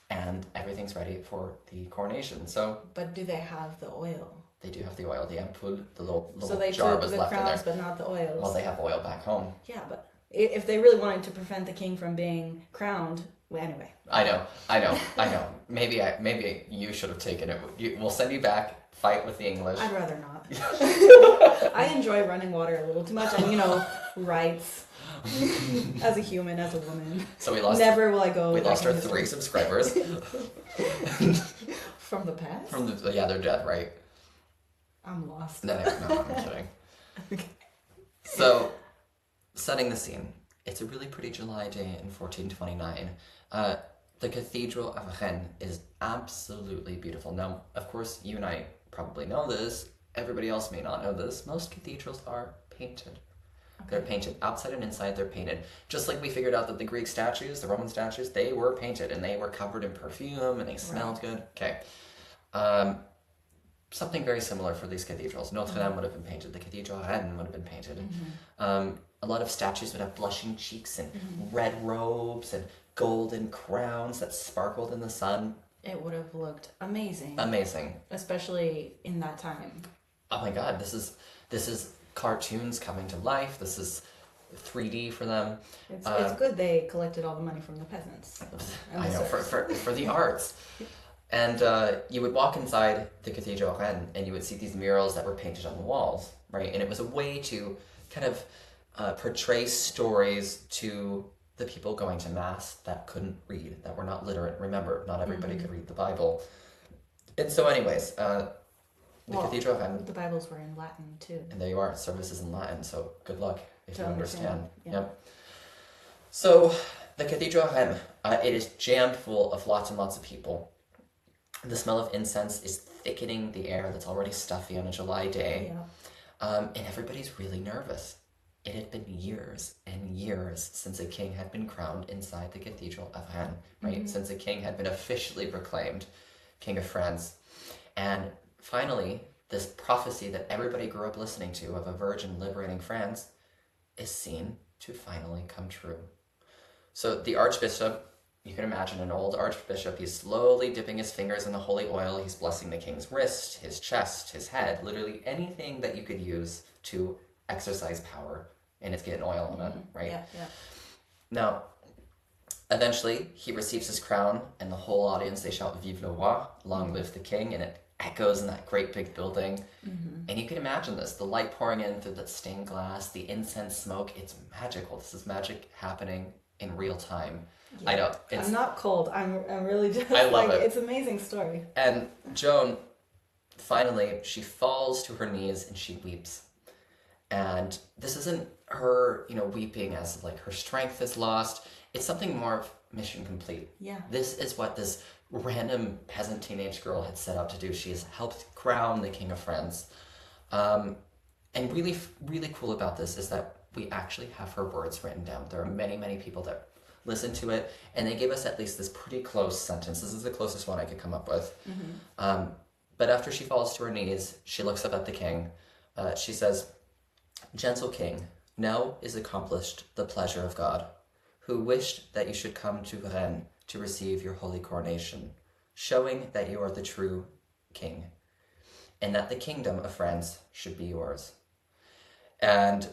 and everything's ready for the coronation. So, but do they have the oil? They do have the oil, the ampoule, the little so they jar took was the left in crowns, there. but not the oils. Well, they have oil back home. Yeah, but if they really wanted to prevent the king from being crowned, well, anyway. I know. Maybe you should have taken it. We'll send you back, fight with the English. I'd rather not. I enjoy running water a little too much, and rights. As a human, as a woman. So we lost. Never will I go. We lost our 3 subscribers. From the past? They're dead, right? I'm lost. No, I'm kidding. Okay. So, setting the scene. It's a really pretty July day in 1429. The Cathedral of Rennes is absolutely beautiful. Now, of course, you and I probably know this. Everybody else may not know this. Most cathedrals are painted. Okay. They're painted outside and inside. They're painted. Just like we figured out that the Greek statues, the Roman statues, they were painted and they were covered in perfume and they smelled good. Okay. Something very similar for these cathedrals. Notre Dame would have been painted. The Cathedral of Rennes would have been painted. A lot of statues would have blushing cheeks and red robes and golden crowns that sparkled in the sun. It would have looked amazing. Amazing. Especially in that time. Oh my God, this is cartoons coming to life. This is 3D for them. It's good they collected all the money from the peasants. I know, for the arts. And you would walk inside the Cathedral of Rennes and you would see these murals that were painted on the walls, right? And it was a way to kind of portray stories to the people going to Mass that couldn't read, that were not literate. Remember, not everybody could read the Bible. And so anyways, the Cathedral of Rennes... The Bibles were in Latin too. And there you are, services in Latin, so good luck if you understand. Yeah. Yep. So, the Cathedral of Rennes, it is jammed full of lots and lots of people. The smell of incense is thickening the air that's already stuffy on a July day. Yeah. And everybody's really nervous. It had been years and years since a king had been crowned inside the Cathedral of Rennes, right? Since a king had been officially proclaimed King of France. And finally, this prophecy that everybody grew up listening to of a virgin liberating France is seen to finally come true. So the archbishop, you can imagine an old archbishop, he's slowly dipping his fingers in the holy oil, he's blessing the king's wrist, his chest, his head, literally anything that you could use to exercise power, and it's getting oil on it, right? Yeah. Now, eventually, he receives his crown, and the whole audience, they shout, Vive le roi, long live the king, and it echoes in that great big building. And you can imagine this, the light pouring in through the stained glass, the incense smoke, it's magical. This is magic happening in real time. Yeah. I know. I'm not cold. I'm really just I love it. It's an amazing story. And Joan, finally, she falls to her knees and she weeps. And this isn't her, weeping as like her strength is lost. It's something more of mission complete. Yeah. This is what this random peasant teenage girl had set out to do. She has helped crown the King of France. And really, really cool about this is that we actually have her words written down. There are many, many people that listen to it, and they gave us at least this pretty close sentence. This is the closest one I could come up with. But after she falls to her knees, she looks up at the king. She says, "Gentle king, now is accomplished the pleasure of God, who wished that you should come to Rennes to receive your holy coronation, showing that you are the true king, and that the kingdom of France should be yours." And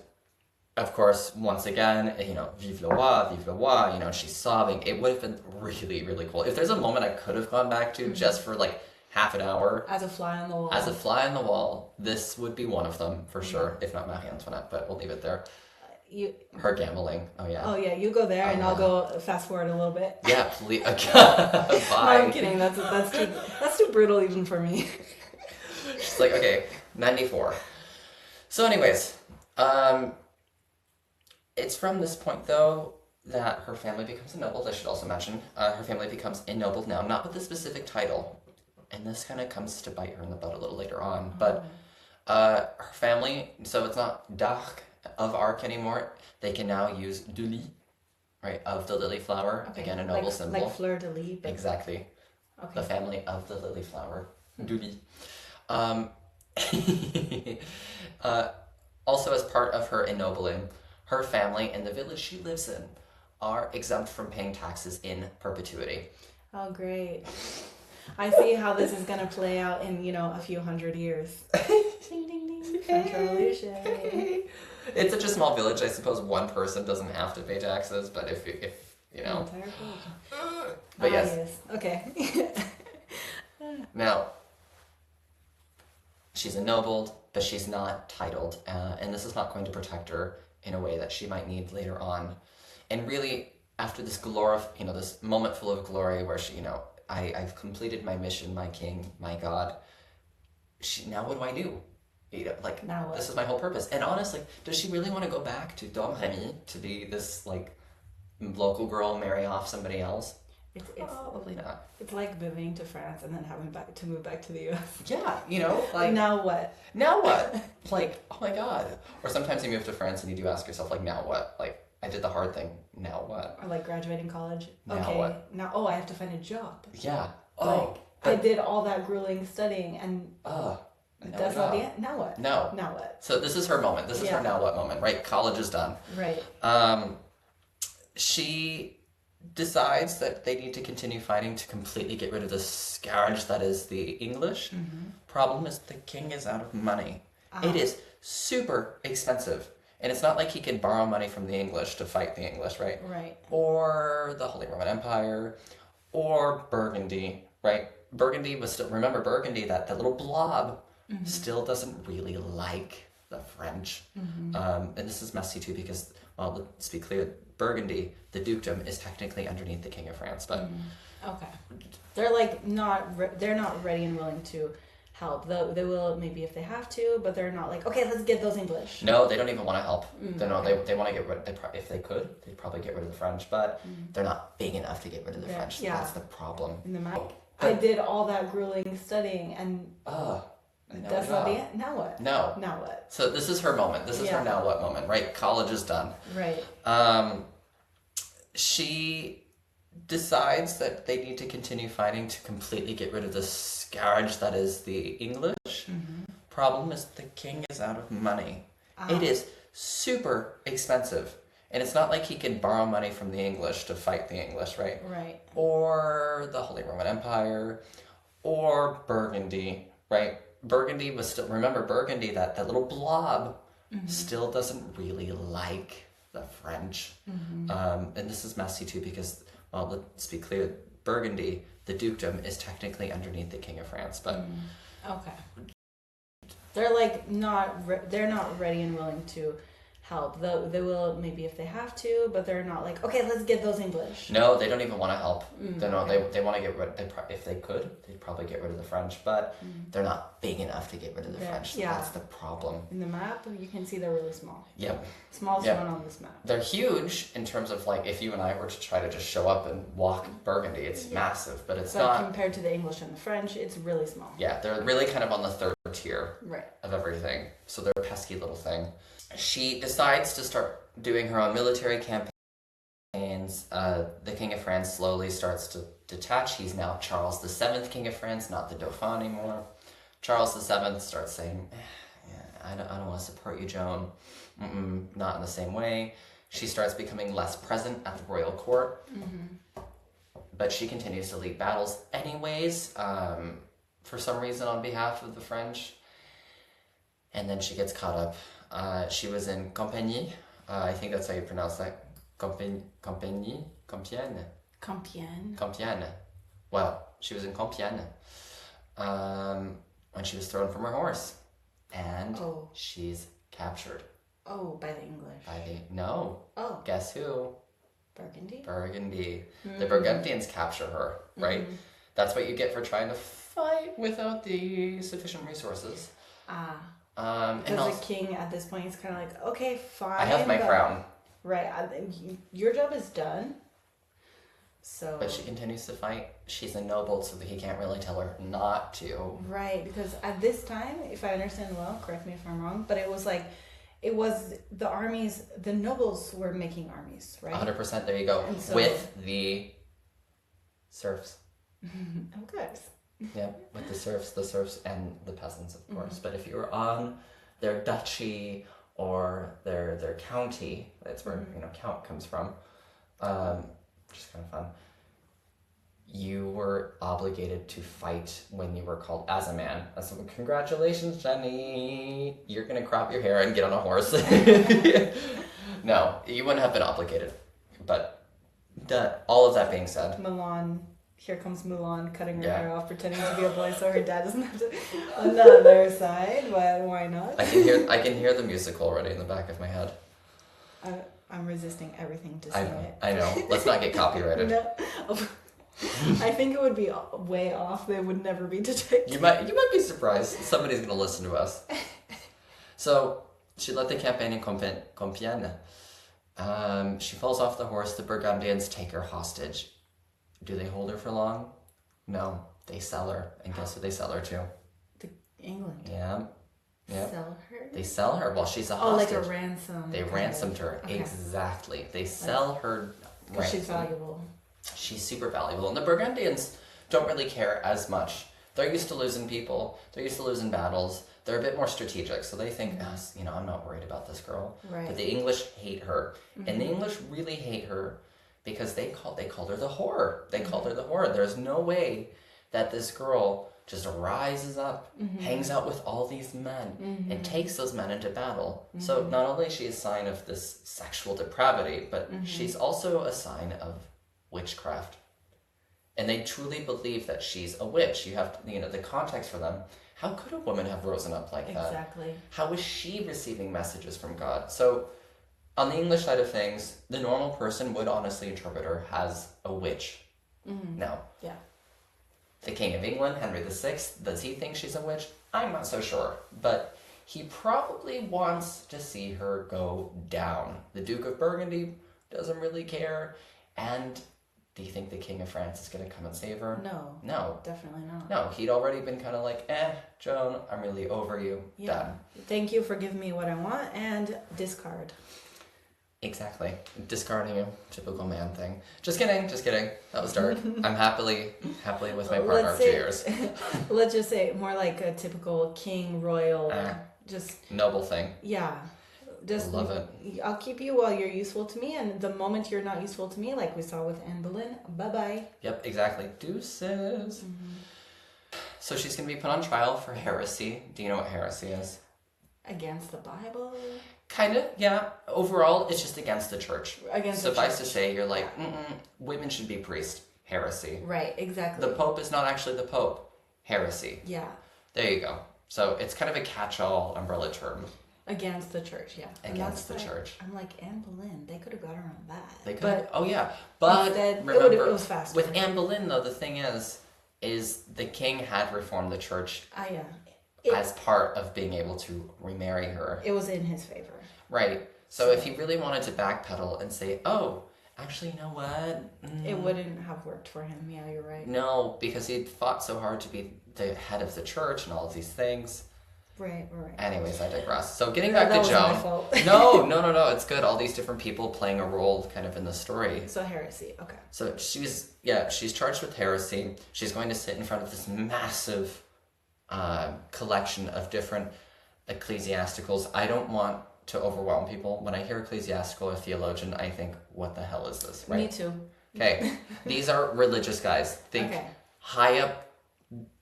of course, once again, vive le roi, she's sobbing. It would have been really, really cool. If there's a moment I could have gone back to just for like half an hour. As a fly on the wall. As a fly on the wall, this would be one of them for sure, if not Marie Antoinette, but we'll leave it there. Her gambling. Oh, yeah. Oh, yeah, you go there and I'll go fast forward a little bit. Yeah, please. Bye. No, I'm kidding. That's too brutal even for me. She's like, okay, 94. So anyways, it's from this point, though, that her family becomes ennobled. I should also mention, her family becomes ennobled now, not with the specific title. And this kind of comes to bite her in the butt a little later on. But her family, so it's not d'Arc, of Arc anymore. They can now use de lis, right, of the lily flower. Okay. Again, a noble symbol. Like fleur de lis. But... Exactly. Okay. The family of the lily flower. De lis. Also, as part of her ennobling, her family and the village she lives in are exempt from paying taxes in perpetuity. Oh, great. I see how this is going to play out in, a few hundred years. Ding, ding, ding. French Revolution. It's such a small village, I suppose one person doesn't have to pay taxes, but if Entire village. But yes. Yes. Okay. Now, she's ennobled, but she's not titled, and this is not going to protect her in a way that she might need later on. And really, after this this moment full of glory where she, I've completed my mission, my king, my God. Now what do I do? Now what? This is my whole purpose. And honestly, does she really want to go back to Domremy to be this local girl, marry off somebody else? It's probably not. It's like moving to France and then having to move back to the US. Yeah, now what? Now what? Oh my God. Or sometimes you move to France and you do ask yourself, now what? I did the hard thing. Now what? Or graduating college. Now okay. What? Now, I have to find a job. Yeah. I did all that grueling studying and that's not the end. Now what? No. Now what? So this is her moment. This is her now what moment, right? College is done. Right. She decides that they need to continue fighting to completely get rid of the scourge that is the English. Mm-hmm. Problem is the king is out of money. It is super expensive. And it's not like he can borrow money from the English to fight the English, right? Right. Or the Holy Roman Empire, or Burgundy, right? Burgundy was still, remember Burgundy, that little blob still doesn't really like the French. Mm-hmm. And this is messy too because, well, let's be clear, Burgundy, the dukedom, is technically underneath the King of France, but... Okay. They're they're not ready and willing to help. They will maybe if they have to, but they're not okay, let's get those English. No, they don't even want to help. They want to get rid. If they could, they'd probably get rid of the French, but they're not big enough to get rid of the French. Yeah. That's the problem. I did all that grueling studying and that's not the end. Now what? No. Now what? So this is her moment. This is her now what moment, right? College is done. Right. She decides that they need to continue fighting to completely get rid of the scourge that is the English. Mm-hmm. Problem is the king is out of money. It is super expensive. And it's not like he can borrow money from the English to fight the English, right? Right. Or the Holy Roman Empire, or Burgundy, right? Burgundy was still, remember Burgundy, that little blob still doesn't really like the French. Mm-hmm. And this is messy too because, well, let's be clear, Burgundy, the dukedom, is technically underneath the King of France, but... Okay. They're not ready and willing to help. They will maybe if they have to, but they're not okay, let's get those English. No, they don't even want to help. They want to get rid. If they could, they'd probably get rid of the French, but they're not big enough to get rid of the French. Yeah. That's the problem. In the map, you can see they're really small. Yep. Smallest one on this map. They're huge in terms of if you and I were to try to just show up and walk Burgundy, it's massive, but it's not compared to the English and the French. It's really small. Yeah, they're really kind of on the third tier of everything. So they're a pesky little thing. She decides decides to start doing her own military campaigns. The King of France slowly starts to detach. He's now Charles VII King of France, not the Dauphin anymore. Charles VII starts saying, I don't want to support you, Joan. Not in the same way. She starts becoming less present at the royal court. But she continues to lead battles anyways, for some reason on behalf of the French. And then she gets caught up. She was in Compiègne. I think that's how you pronounce that. Compiègne? Compiègne? Compiègne. Well, she was in Compiègne when she was thrown from her horse. And she's captured. Oh, by the English. No. Oh. Guess who? Burgundy. The Burgundians capture her, right? That's what you get for trying to fight without the sufficient resources. Because the king at this point is kind of like, okay, fine. I have my crown. Right. Your job is done. So. But she continues to fight. She's a noble, so he can't really tell her not to. Right, because at this time, if I understand well, correct me if I'm wrong, but it was the armies, the nobles were making armies, right? 100%, there you go. So, with the serfs. Of course. Yeah, with the serfs and the peasants, of course. But if you were on their duchy or their county, that's where count comes from, which is kind of fun, you were obligated to fight when you were called as a man. So congratulations, Jenny. You're going to crop your hair and get on a horse. No, you wouldn't have been obligated. But all of that being said. Milan, here comes Mulan cutting her hair off, pretending to be a boy so her dad doesn't have to on the other side, but why not? I can hear the musical already in the back of my head. I'm resisting everything to sing it. I know. Let's not get copyrighted. No. I think it would be way off. They would never be detected. You might be surprised. Somebody's going to listen to us. So, she led the campaign in Compiègne. She falls off the horse. The Burgundians take her hostage. Do they hold her for long? No. They sell her. And guess who they sell her to? England. Yeah. Sell her? They sell her while she's a hostage. Oh, like a ransom. They ransomed her. Okay. Exactly. They sell her ransom. She's valuable. She's super valuable. And the Burgundians don't really care as much. They're used to losing people. They're used to losing battles. They're a bit more strategic. So they think, I'm not worried about this girl. Right. But the English hate her. And the English really hate her because they called her the whore. They called her the whore. There's no way that this girl just rises up, hangs out with all these men, and takes those men into battle. So not only is she a sign of this sexual depravity, but she's also a sign of witchcraft. And they truly believe that she's a witch. You have the context for them. How could a woman have risen up like that? Exactly. How is she receiving messages from God? So on the English side of things, the normal person would honestly interpret her as a witch. Now, the King of England, Henry VI, does he think she's a witch? I'm not so sure. But he probably wants to see her go down. The Duke of Burgundy doesn't really care. And do you think the King of France is going to come and save her? No. Definitely not. No, he'd already been kind of like, Joan, I'm really over you. Done. Thank you for giving me what I want, and discard. Exactly. Discarding you. Typical man thing. Just kidding. That was dark. I'm happily with my partner of 2 years. Let's just say more like a typical king, royal, just... noble thing. Yeah. Just love it. I'll keep you while you're useful to me, and the moment you're not useful to me, like we saw with Anne Boleyn, bye-bye. Yep, exactly. Deuces. So she's going to be put on trial for heresy. Do you know what heresy is? Against the Bible? Kind of, yeah. Overall, it's just against the church. Suffice to say, you're like, women should be priests. Heresy. Right, exactly. The Pope is not actually the Pope. Heresy. Yeah. There you go. So it's kind of a catch-all umbrella term. Against the church, yeah. Against the church. I'm like, Anne Boleyn, they could have got around that. They could have. Oh, yeah. But instead, remember, it was faster. With Anne Boleyn, though, the thing is the king had reformed the church as part of being able to remarry her. It was in his favor. Right. So if he really wanted to backpedal and say, actually, you know what? It wouldn't have worked for him. Yeah, you're right. No, because he'd fought so hard to be the head of the church and all of these things. Right. Anyways, I digress. So getting back That to was Joan. my fault. No. It's good. All these different people playing a role kind of in the story. So heresy. Okay. So she's charged with heresy. She's going to sit in front of this massive collection of different ecclesiasticals. I don't want to overwhelm people. When I hear ecclesiastical or theologian, I think, what the hell is this, right? Me too. Okay. These are religious guys. Think high up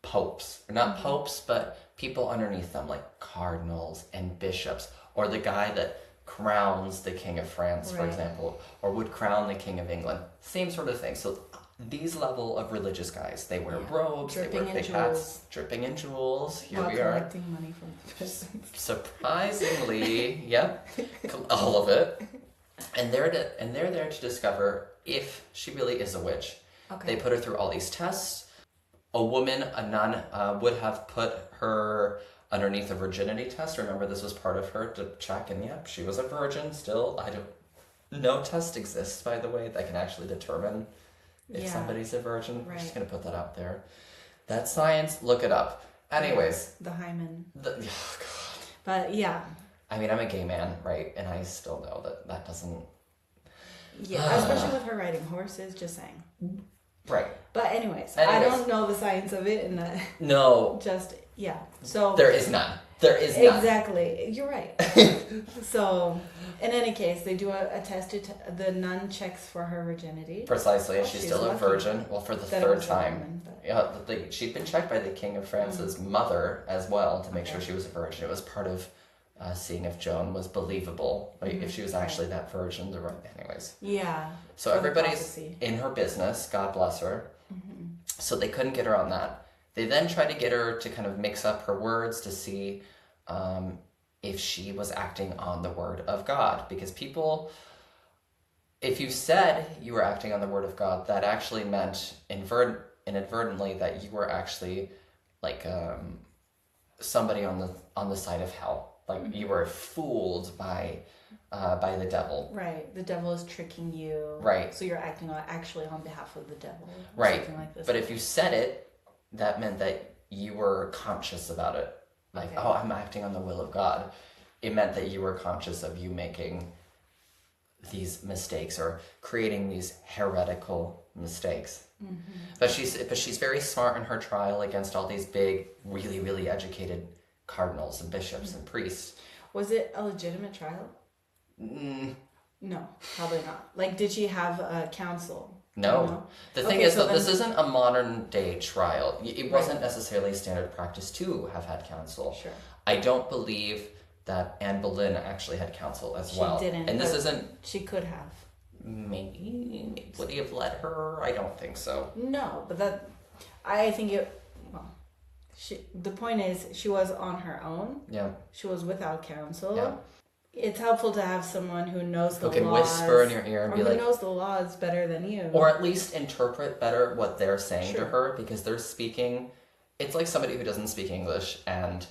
popes. Not popes, but people underneath them, like cardinals and bishops, or the guy that crowns the King of France, for example, or would crown the King of England. Same sort of thing. So these level of religious guys, they wear robes, they wear big hats, dripping in jewels. Here we are. Collecting money from the persons. Surprisingly, yep, all of it. And they're there to discover if she really is a witch. Okay. They put her through all these tests. A woman, a nun, would have put her underneath a virginity test. Remember, this was part of her to check, and yep, she was a virgin still. No test exists, by the way, that can actually determine if somebody's a virgin. I'm just going to put that out there. That's science. Look it up. Anyways. The hymen. Oh, God. But, yeah. I mean, I'm a gay man, right? And I still know that doesn't... Yeah, especially with her riding horses, just saying. Right. But anyways, I don't know the science of it, and no. Just, yeah. So there is none. There is none. Exactly. You're right. So, in any case, they do a test. The nun checks for her virginity. Precisely, and she's still a virgin. Well, for the third time. Woman, yeah, she'd been checked by the King of France's mother as well to make sure she was a virgin. It was part of seeing if Joan was believable, like if she was actually that virgin. Anyways. Yeah. So everybody's in her business. God bless her. Mm-hmm. So they couldn't get her on that. They then tried to get her to kind of mix up her words to see if she was acting on the word of God. Because people, if you said you were acting on the word of God, that actually meant inadvertently that you were actually like somebody on the side of hell. Like you were fooled by the devil. Right. The devil is tricking you. Right. So you're acting actually on behalf of the devil. Right. Something like this. But if you said it, that meant that you were conscious about it. Like, oh, I'm acting on the will of God. It meant that you were conscious of you making these mistakes or creating these heretical mistakes. Mm-hmm. But she's very smart in her trial against all these big, really, really educated cardinals and bishops and priests. Was it a legitimate trial? No, probably not. Like, did she have a counsel? No. The thing is, though, this isn't a modern day trial. It wasn't necessarily standard practice to have had counsel. Sure. I don't believe that Anne Boleyn actually had counsel as well. She didn't. And this isn't... She could have. Maybe. Would he have let her? I don't think so. No, but I think it... Well, the point is, she was on her own. Yeah. She was without counsel. Yeah. It's helpful to have someone who knows the laws. Who can whisper in your ear and be like... who knows the laws better than you. Or at least interpret better what they're saying to her, because they're speaking... It's like somebody who doesn't speak English and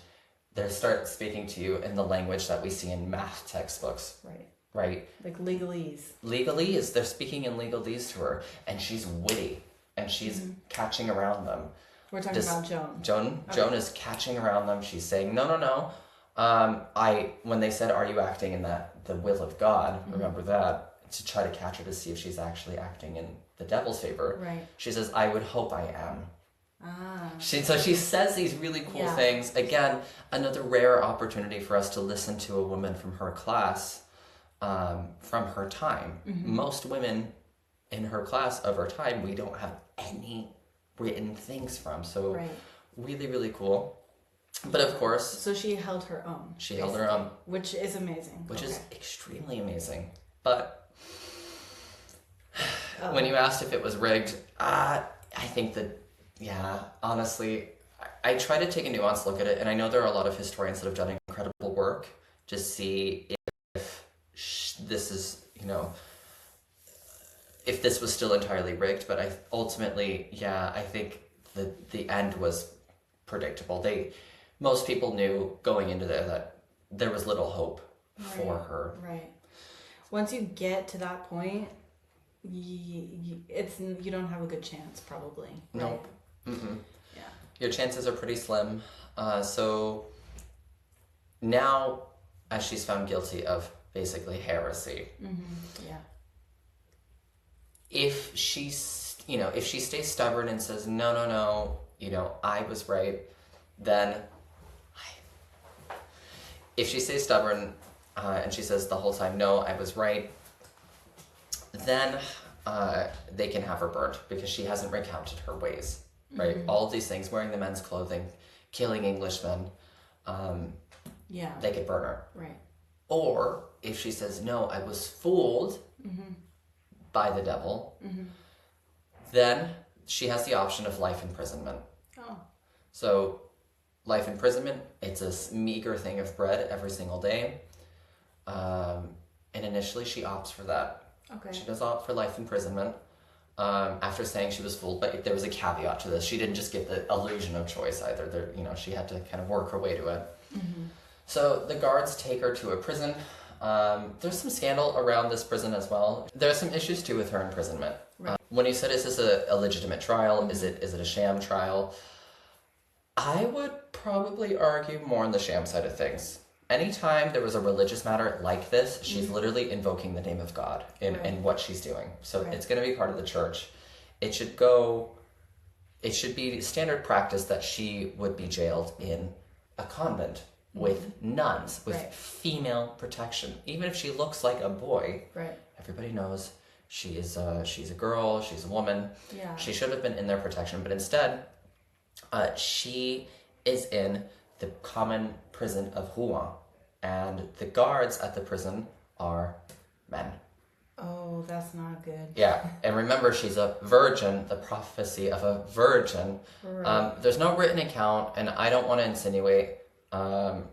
they start speaking to you in the language that we see in math textbooks. Right. Right? Like legalese. Legalese. They're speaking in legalese to her, and she's witty, and she's catching around them. We're talking about Joan. Joan is catching around them. She's saying, no. When they said, are you acting in the will of God, remember that, to try to catch her to see if she's actually acting in the devil's favor. Right. She says, I would hope I am. Ah. So she says these really cool things. Again, another rare opportunity for us to listen to a woman from her class, from her time. Mm-hmm. Most women in her class of her time, we don't have any written things from. So really, really cool. But of course... So she held her own. She held her own. Which is amazing. Which is extremely amazing. But when you asked if it was rigged, I think that, honestly, I try to take a nuanced look at it. And I know there are a lot of historians that have done incredible work to see if this is, if this was still entirely rigged. But I think that the end was predictable. Most people knew going into there that there was little hope for her. Right. Once you get to that point, you don't have a good chance, probably. Nope. Right? Yeah. Your chances are pretty slim. So now, as she's found guilty of basically heresy, Yeah. if if she stays stubborn and says, no, I was right, then if she stays stubborn and she says the whole time, no, I was right, then they can have her burned because she hasn't recounted her ways, right? All of these things, wearing the men's clothing, killing Englishmen, they could burn her. Right. Or if she says, no, I was fooled by the devil, then she has the option of life imprisonment. Oh. So life imprisonment, it's a meager thing of bread every single day. And initially she opts for that. Okay. She does opt for life imprisonment after saying she was fooled, but there was a caveat to this. She didn't just get the illusion of choice either. She had to kind of work her way to it. So the guards take her to a prison. There's some scandal around this prison as well. There's some issues too with her imprisonment. Right. When you said, is this a legitimate trial? Is it a sham trial? I would probably argue more on the sham side of things. Anytime there was a religious matter like this, she's literally invoking the name of God in what she's doing. So it's going to be part of the church. It should be standard practice that she would be jailed in a convent with nuns, with female protection. Even if she looks like a boy, everybody knows she's a girl, she's a woman. Yeah. She should have been in their protection, but instead, she is in the common prison of Rouen, and the guards at the prison are men. Oh, that's not good. Yeah, and remember, she's a virgin, the prophecy of a virgin. Right. There's no written account, and I don't want to insinuate I'm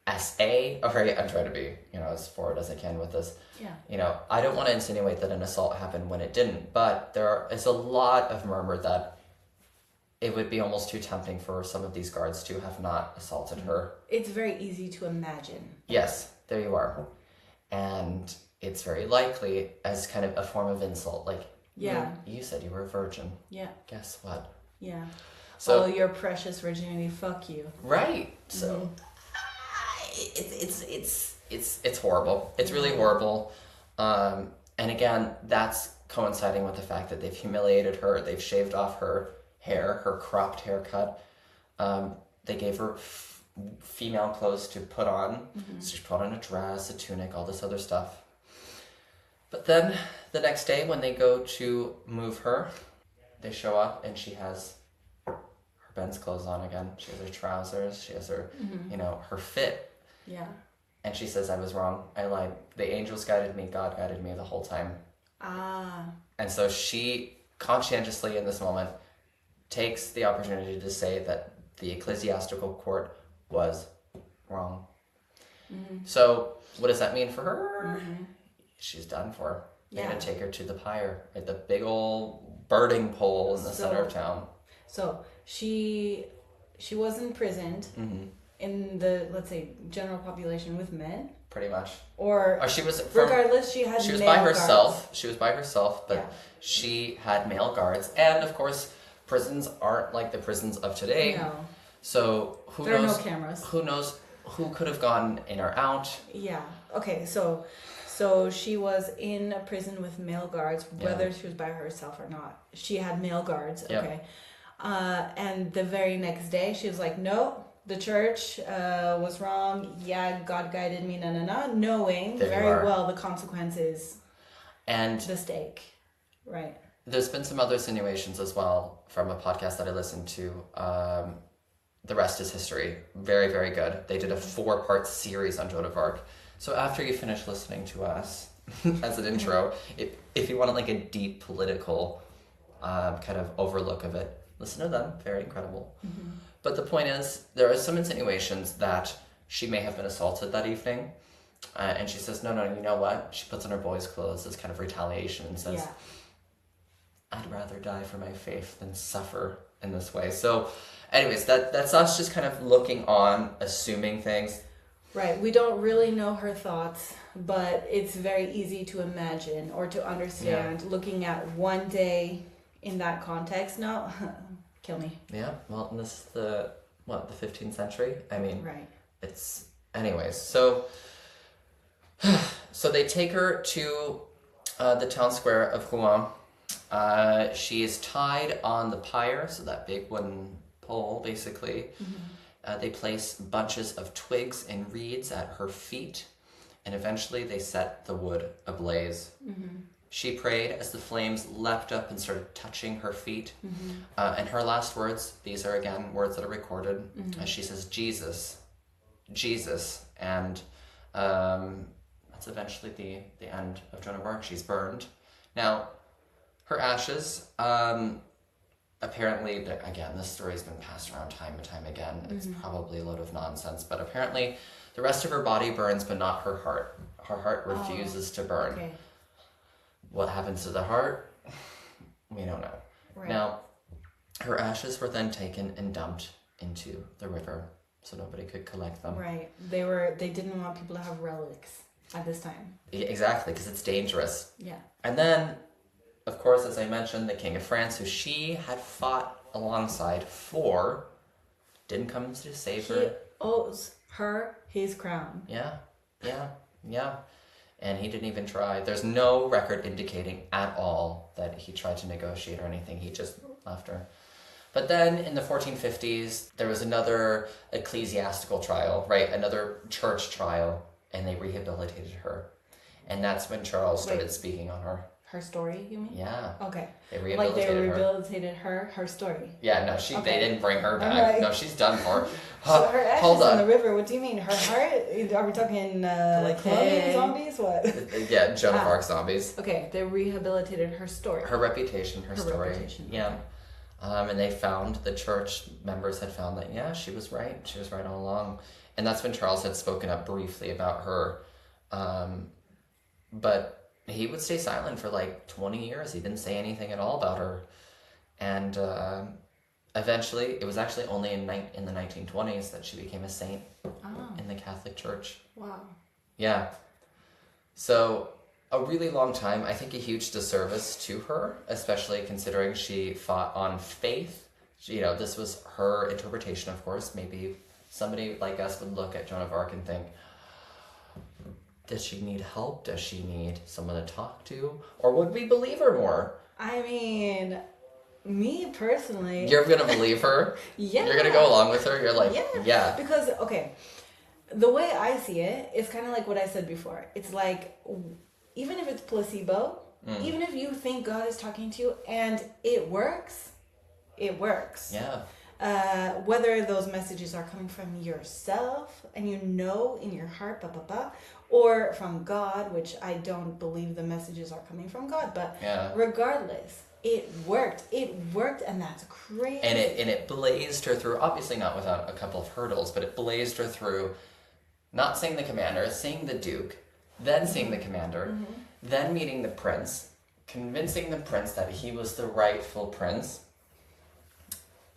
trying to be, as forward as I can with this. Yeah. I don't want to insinuate that an assault happened when it didn't, but there is a lot of murmur that it would be almost too tempting for some of these guards to have not assaulted her. It's very easy to imagine. Yes, there you are. And it's very likely as kind of a form of insult, like, you said you were a virgin. Yeah. Guess what? Yeah. So, your precious virginity, fuck you. Right. So it's horrible. It's really horrible. And again, that's coinciding with the fact that they've humiliated her. They've shaved off her hair, her cropped haircut. They gave her female clothes to put on. So she put on a dress, a tunic, all this other stuff. But then the next day when they go to move her, they show up and she has her Ben's clothes on again. She has her trousers. She has her, her fit. Yeah. And she says, I was wrong. I lied. The angels guided me. God guided me the whole time. Ah. And so she conscientiously in this moment takes the opportunity to say that the ecclesiastical court was wrong. So what does that mean for her? She's done for. They're going to take her to the pyre at the big old burning pole in the center of town. So she was imprisoned in the, let's say, general population with men. Pretty much. Or she was regardless, she was male by herself. Guards. She was by herself, but she had male guards, and of course, prisons aren't like the prisons of today. No. So there are no cameras. Who knows who could have gone in or out? Yeah. Okay. So she was in a prison with male guards, whether she was by herself or not. She had male guards. Okay. And the very next day, she was like, "No, the church was wrong. Yeah, God guided me. Knowing very well the consequences and the stake." Right. There's been some other insinuations as well from a podcast that I listened to. The rest is history. Very, very good. They did a 4-part series on Joan of Arc. So after you finish listening to us as an intro, if you want like a deep political kind of overlook of it, listen to them. Very incredible. But the point is, there are some insinuations that she may have been assaulted that evening. And she says, no, you know what? She puts on her boy's clothes as kind of retaliation and says, I'd rather die for my faith than suffer in this way. So anyways, that's us just kind of looking on, assuming things. Right. We don't really know her thoughts, but it's very easy to imagine or to understand looking at one day in that context. No, kill me. Yeah. Well, and this is the 15th century? I mean, right. it's anyways, so they take her to the town square of Rouen. She is tied on the pyre, so that big wooden pole, basically. They place bunches of twigs and reeds at her feet, and eventually they set the wood ablaze. She prayed as the flames leapt up and started touching her feet. And her last words, these are again words that are recorded, she says, Jesus, Jesus. And that's eventually the end of Joan of Arc. She's burned. Now, her ashes, apparently, again, this story's been passed around time and time again. It's probably a load of nonsense, but apparently the rest of her body burns, but not her heart. Her heart refuses to burn. Okay. What happens to the heart? We don't know. Right. Now, her ashes were then taken and dumped into the river, so nobody could collect them. Right. They didn't want people to have relics at this time. Exactly, because it's dangerous. Yeah. And then, of course, as I mentioned, the King of France, who she had fought alongside didn't come to save her. He owes her his crown. Yeah. And he didn't even try. There's no record indicating at all that he tried to negotiate or anything. He just left her. But then in the 1450s, there was another ecclesiastical trial, right? Another church trial, and they rehabilitated her. And that's when Charles started speaking on her. Her story, you mean? Yeah. Okay. They rehabilitated her. rehabilitated her story. Yeah, no, they didn't bring her back. Right. No, she's done for. So her ashes Hold on. in the river, what do you mean? Her heart? Are we talking Colombian zombies? What? Yeah, Joan of Arc zombies. Okay, they rehabilitated her story. Her reputation, her story. Reputation. Yeah. And they found, the church members had found that, yeah, she was right. She was right all along. And that's when Charles had spoken up briefly about her. But he would stay silent for like 20 years. He didn't say anything at all about her. And eventually, it was actually only in the 1920s that she became a saint in the Catholic Church. Wow. Yeah. So, a really long time. I think a huge disservice to her, especially considering she fought on faith. This was her interpretation, of course. Maybe somebody like us would look at Joan of Arc and think, does she need help? Does she need someone to talk to? Or would we believe her more? I mean, me personally... You're going to believe her? Yeah. You're going to go along with her? You're like, yeah. Because, okay, the way I see it, it's kind of like what I said before. It's like, even if it's placebo, even if you think God is talking to you and it works, it works. Yeah. Whether those messages are coming from yourself and in your heart, or from God, which I don't believe the messages are coming from God, but regardless, it worked. It worked, and that's crazy. And it blazed her through, obviously not without a couple of hurdles, but it blazed her through not seeing the commander, seeing the duke, then seeing the commander, then meeting the prince, convincing the prince that he was the rightful prince,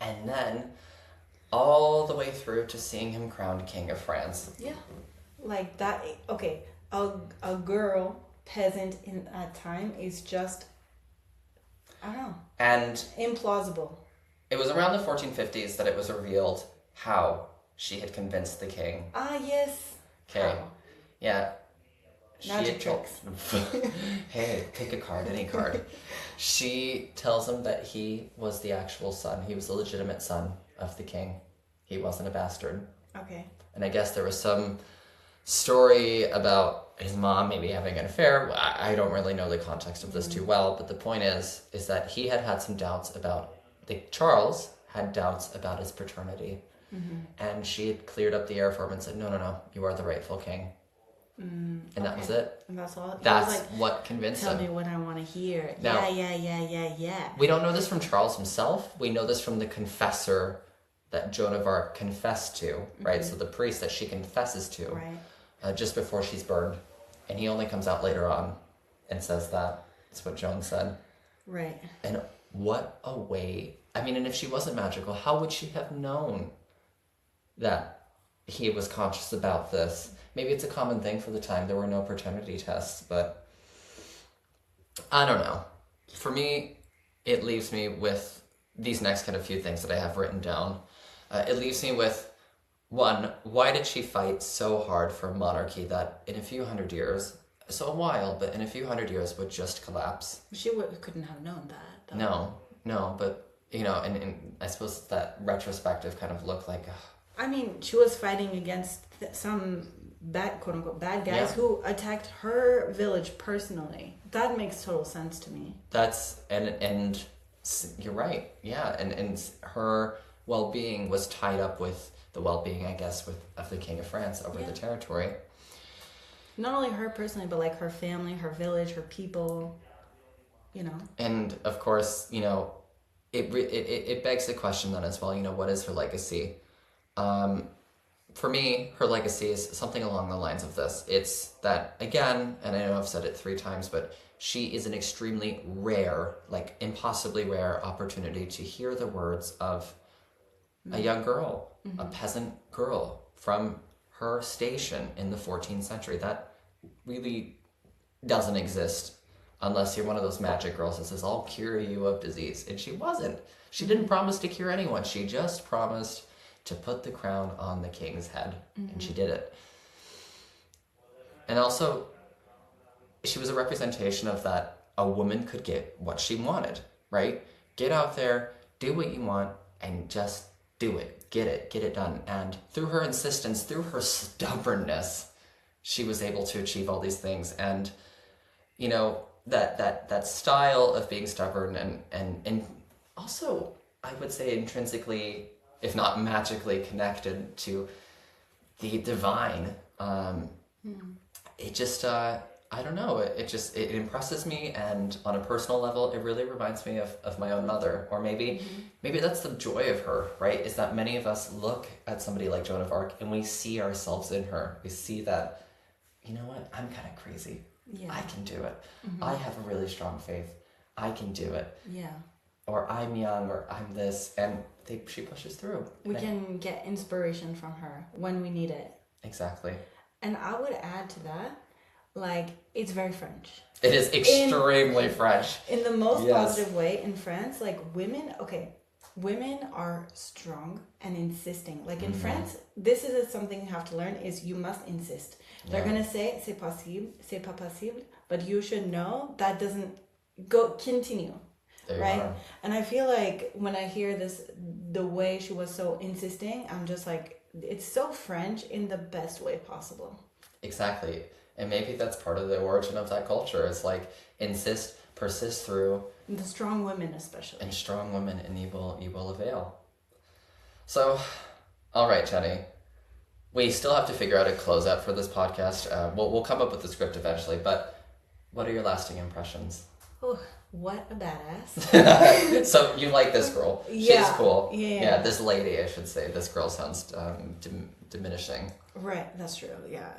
and then all the way through to seeing him crowned King of France. Yeah. Like that, okay, a girl, peasant in that time is just, I don't know. And implausible. It was around the 1450s that it was revealed how she had convinced the king. Ah, yes. Okay. How? Yeah. Magic tricks. Hey, pick a card, any card. She tells him that he was the actual son. He was the legitimate son of the king. He wasn't a bastard. Okay. And I guess there was some story about his mom maybe having an affair. I don't really know the context of this too well, but the point is that he had some doubts about, Charles had doubts about his paternity. And she had cleared up the air for him and said, no, you are the rightful king. And that was it. And that's all. That's what convinced Tell him. me what I want to hear. Now, Yeah. We don't know this from Charles himself. We know this from the confessor that Joan of Arc confessed to, right? So the priest that she confesses to, right, just before she's burned. And he only comes out later on and says that. That's what Joan said. Right. And what a way. I mean, and if she wasn't magical, how would she have known that he was conscious about this? Maybe it's a common thing for the time. There were no paternity tests, but I don't know. For me, it leaves me with these next kind of few things that I have written down. It leaves me with, one, why did she fight so hard for a monarchy that in a few hundred years, so a while, but in a few hundred years would just collapse? Couldn't have known that, though. No, but, you know, and I suppose that retrospective kind of look like... I mean, she was fighting against some bad, quote-unquote, bad guys who attacked her village personally. That makes total sense to me. That's... And you're right, yeah. And her well-being was tied up with the well-being, I guess, of the King of France over the territory. Not only her personally, but like her family, her village, her people, you know. And of course, you know, it begs the question then as well, you know, what is her legacy? For me, her legacy is something along the lines of this. It's that, again, and I know I've said it 3 times, but she is an extremely rare, like impossibly rare opportunity to hear the words of a young girl, a peasant girl from her station in the 14th century. That really doesn't exist unless you're one of those magic girls that says, I'll cure you of disease. And she wasn't. She didn't promise to cure anyone. She just promised to put the crown on the king's head. And she did it. And also, she was a representation of that a woman could get what she wanted, right? Get out there, do what you want, and just do it. Get it done. And through her insistence, through her stubbornness, she was able to achieve all these things. And, you know, that style of being stubborn and also, I would say, intrinsically, if not magically connected to the divine, it just, I don't know, it impresses me, and on a personal level, it really reminds me of my own mother. Or maybe that's the joy of her, right? Is that many of us look at somebody like Joan of Arc and we see ourselves in her. We see that, you know what, I'm kind of crazy. Yeah. I can do it. I have a really strong faith. I can do it. Yeah. Or I'm young, or I'm this, and she pushes through. We can get inspiration from her when we need it. Exactly. And I would add to that, like, it's very French. It is extremely French. In the most positive way in France, like, women are strong and insisting. Like, in France, this is something you have to learn, is you must insist. They're going to say, c'est possible, c'est pas possible, but you should know that doesn't continue. Right? And I feel like when I hear this, the way she was so insisting, I'm just like, it's so French in the best way possible. Exactly. And maybe that's part of the origin of that culture. It's like, insist, persist through. The strong women especially. And strong women, and you will avail. So, all right, Jenny. We still have to figure out a closeout for this podcast. We'll come up with the script eventually, but what are your lasting impressions? Oh, what a badass. So you like this girl. Yeah. She's cool. Yeah, this lady, I should say. This girl sounds diminishing. Right, that's true. Yeah,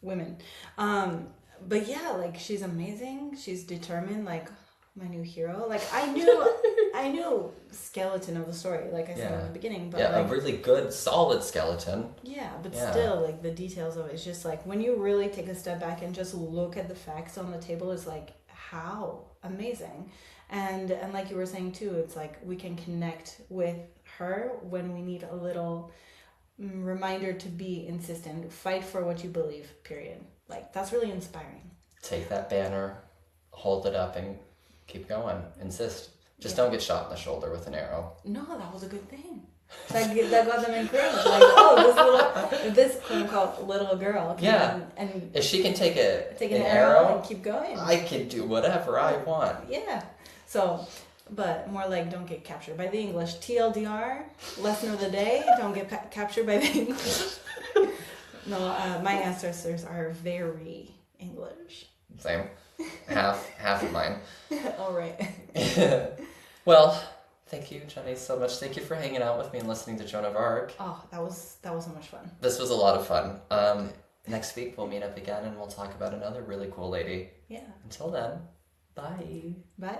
women. But yeah, like, she's amazing. She's determined, like, my new hero. Like, I knew skeleton of the story, like I said in the beginning. But a really good, solid skeleton. Yeah, but still, like, the details of it, it's just like, when you really take a step back and just look at the facts on the table, it's like, how amazing. And like you were saying too, it's like we can connect with her when we need a little reminder to be insistent, fight for what you believe, period. Like, that's really inspiring. Take that banner, hold it up, and keep going. Insist. Just don't get shot in the shoulder with an arrow. No, that was a good thing. That got them encouraged. Like, oh, this quote-unquote little girl can, and if she can take an arrow and keep going, I can do whatever I want. Yeah. So, but more like, don't get captured by the English. TLDR, lesson of the day, don't get captured by the English. No, my ancestors are very English. Same. Half of mine. All right. Well, thank you, Jenny, so much. Thank you for hanging out with me and listening to Joan of Arc. Oh, that was so much fun. This was a lot of fun. Next week we'll meet up again and we'll talk about another really cool lady. Yeah. Until then, bye. Bye.